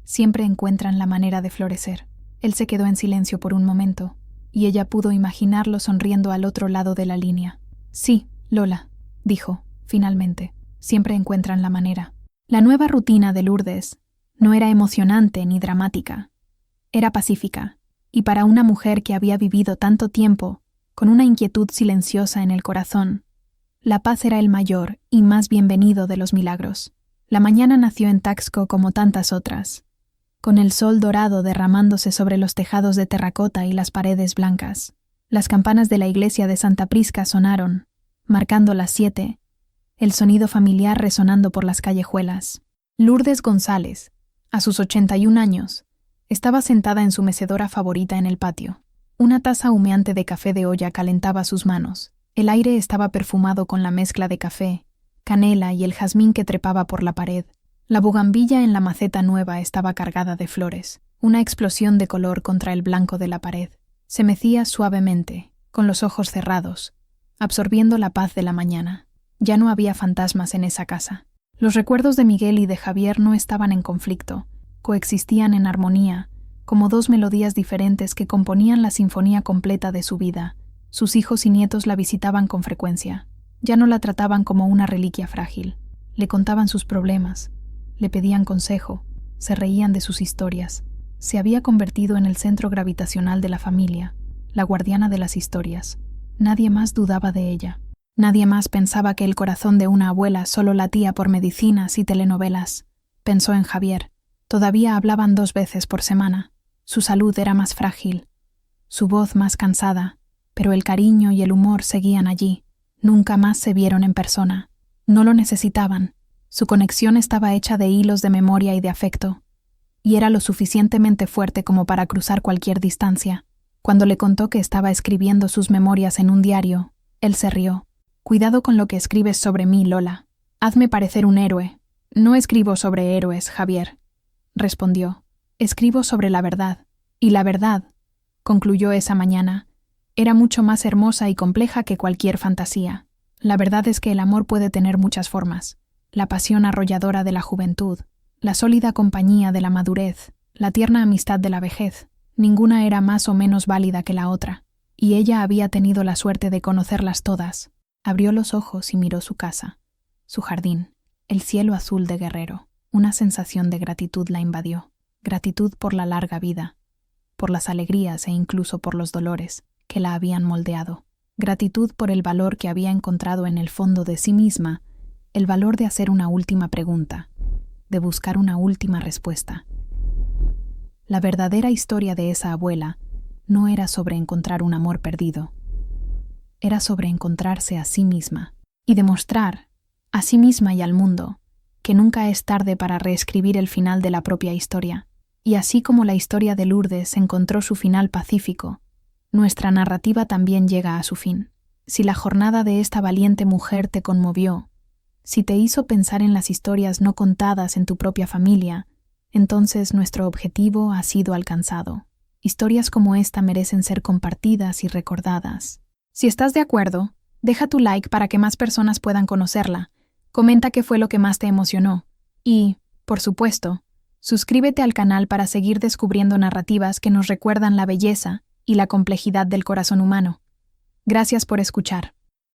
siempre encuentran la manera de florecer». Él se quedó en silencio por un momento, y ella pudo imaginarlo sonriendo al otro lado de la línea. «Sí, Lola», dijo, finalmente, «siempre encuentran la manera». La nueva rutina de Lourdes no era emocionante ni dramática. Era pacífica, y para una mujer que había vivido tanto tiempo, con una inquietud silenciosa en el corazón, la paz era el mayor y más bienvenido de los milagros. La mañana nació en Taxco como tantas otras, con el sol dorado derramándose sobre los tejados de terracota y las paredes blancas. Las campanas de la iglesia de Santa Prisca sonaron, marcando las 7, el sonido familiar resonando por las callejuelas. Lourdes González, a sus 81 años, estaba sentada en su mecedora favorita en el patio. Una taza humeante de café de olla calentaba sus manos. El aire estaba perfumado con la mezcla de café, canela y el jazmín que trepaba por la pared. La bugambilla en la maceta nueva estaba cargada de flores, una explosión de color contra el blanco de la pared. Se mecía suavemente, con los ojos cerrados, absorbiendo la paz de la mañana. Ya no había fantasmas en esa casa. Los recuerdos de Miguel y de Javier no estaban en conflicto, coexistían en armonía, como dos melodías diferentes que componían la sinfonía completa de su vida. Sus hijos y nietos la visitaban con frecuencia. Ya no la trataban como una reliquia frágil. Le contaban sus problemas, le pedían consejo, se reían de sus historias. Se había convertido en el centro gravitacional de la familia, la guardiana de las historias. Nadie más dudaba de ella. Nadie más pensaba que el corazón de una abuela solo latía por medicinas y telenovelas. Pensó en Javier. Todavía hablaban 2 veces por semana. Su salud era más frágil, su voz más cansada, pero el cariño y el humor seguían allí. Nunca más se vieron en persona. No lo necesitaban. Su conexión estaba hecha de hilos de memoria y de afecto, y era lo suficientemente fuerte como para cruzar cualquier distancia. Cuando le contó que estaba escribiendo sus memorias en un diario, él se rió. «Cuidado con lo que escribes sobre mí, Lola. Hazme parecer un héroe». «No escribo sobre héroes, Javier», respondió. «Escribo sobre la verdad. Y la verdad», concluyó esa mañana, «era mucho más hermosa y compleja que cualquier fantasía. La verdad es que el amor puede tener muchas formas. La pasión arrolladora de la juventud, la sólida compañía de la madurez, la tierna amistad de la vejez. Ninguna era más o menos válida que la otra, y ella había tenido la suerte de conocerlas todas». Abrió los ojos y miró su casa, su jardín, el cielo azul de Guerrero. Una sensación de gratitud la invadió. Gratitud por la larga vida, por las alegrías e incluso por los dolores que la habían moldeado. Gratitud por el valor que había encontrado en el fondo de sí misma, el valor de hacer una última pregunta, de buscar una última respuesta. La verdadera historia de esa abuela no era sobre encontrar un amor perdido. Era sobre encontrarse a sí misma y demostrar, a sí misma y al mundo, que nunca es tarde para reescribir el final de la propia historia. Y así como la historia de Lourdes encontró su final pacífico, nuestra narrativa también llega a su fin. Si la jornada de esta valiente mujer te conmovió, si te hizo pensar en las historias no contadas en tu propia familia, entonces nuestro objetivo ha sido alcanzado. Historias como esta merecen ser compartidas y recordadas. Si estás de acuerdo, deja tu like para que más personas puedan conocerla. Comenta qué fue lo que más te emocionó. Y, por supuesto, suscríbete al canal para seguir descubriendo narrativas que nos recuerdan la belleza y la complejidad del corazón humano. Gracias por escuchar.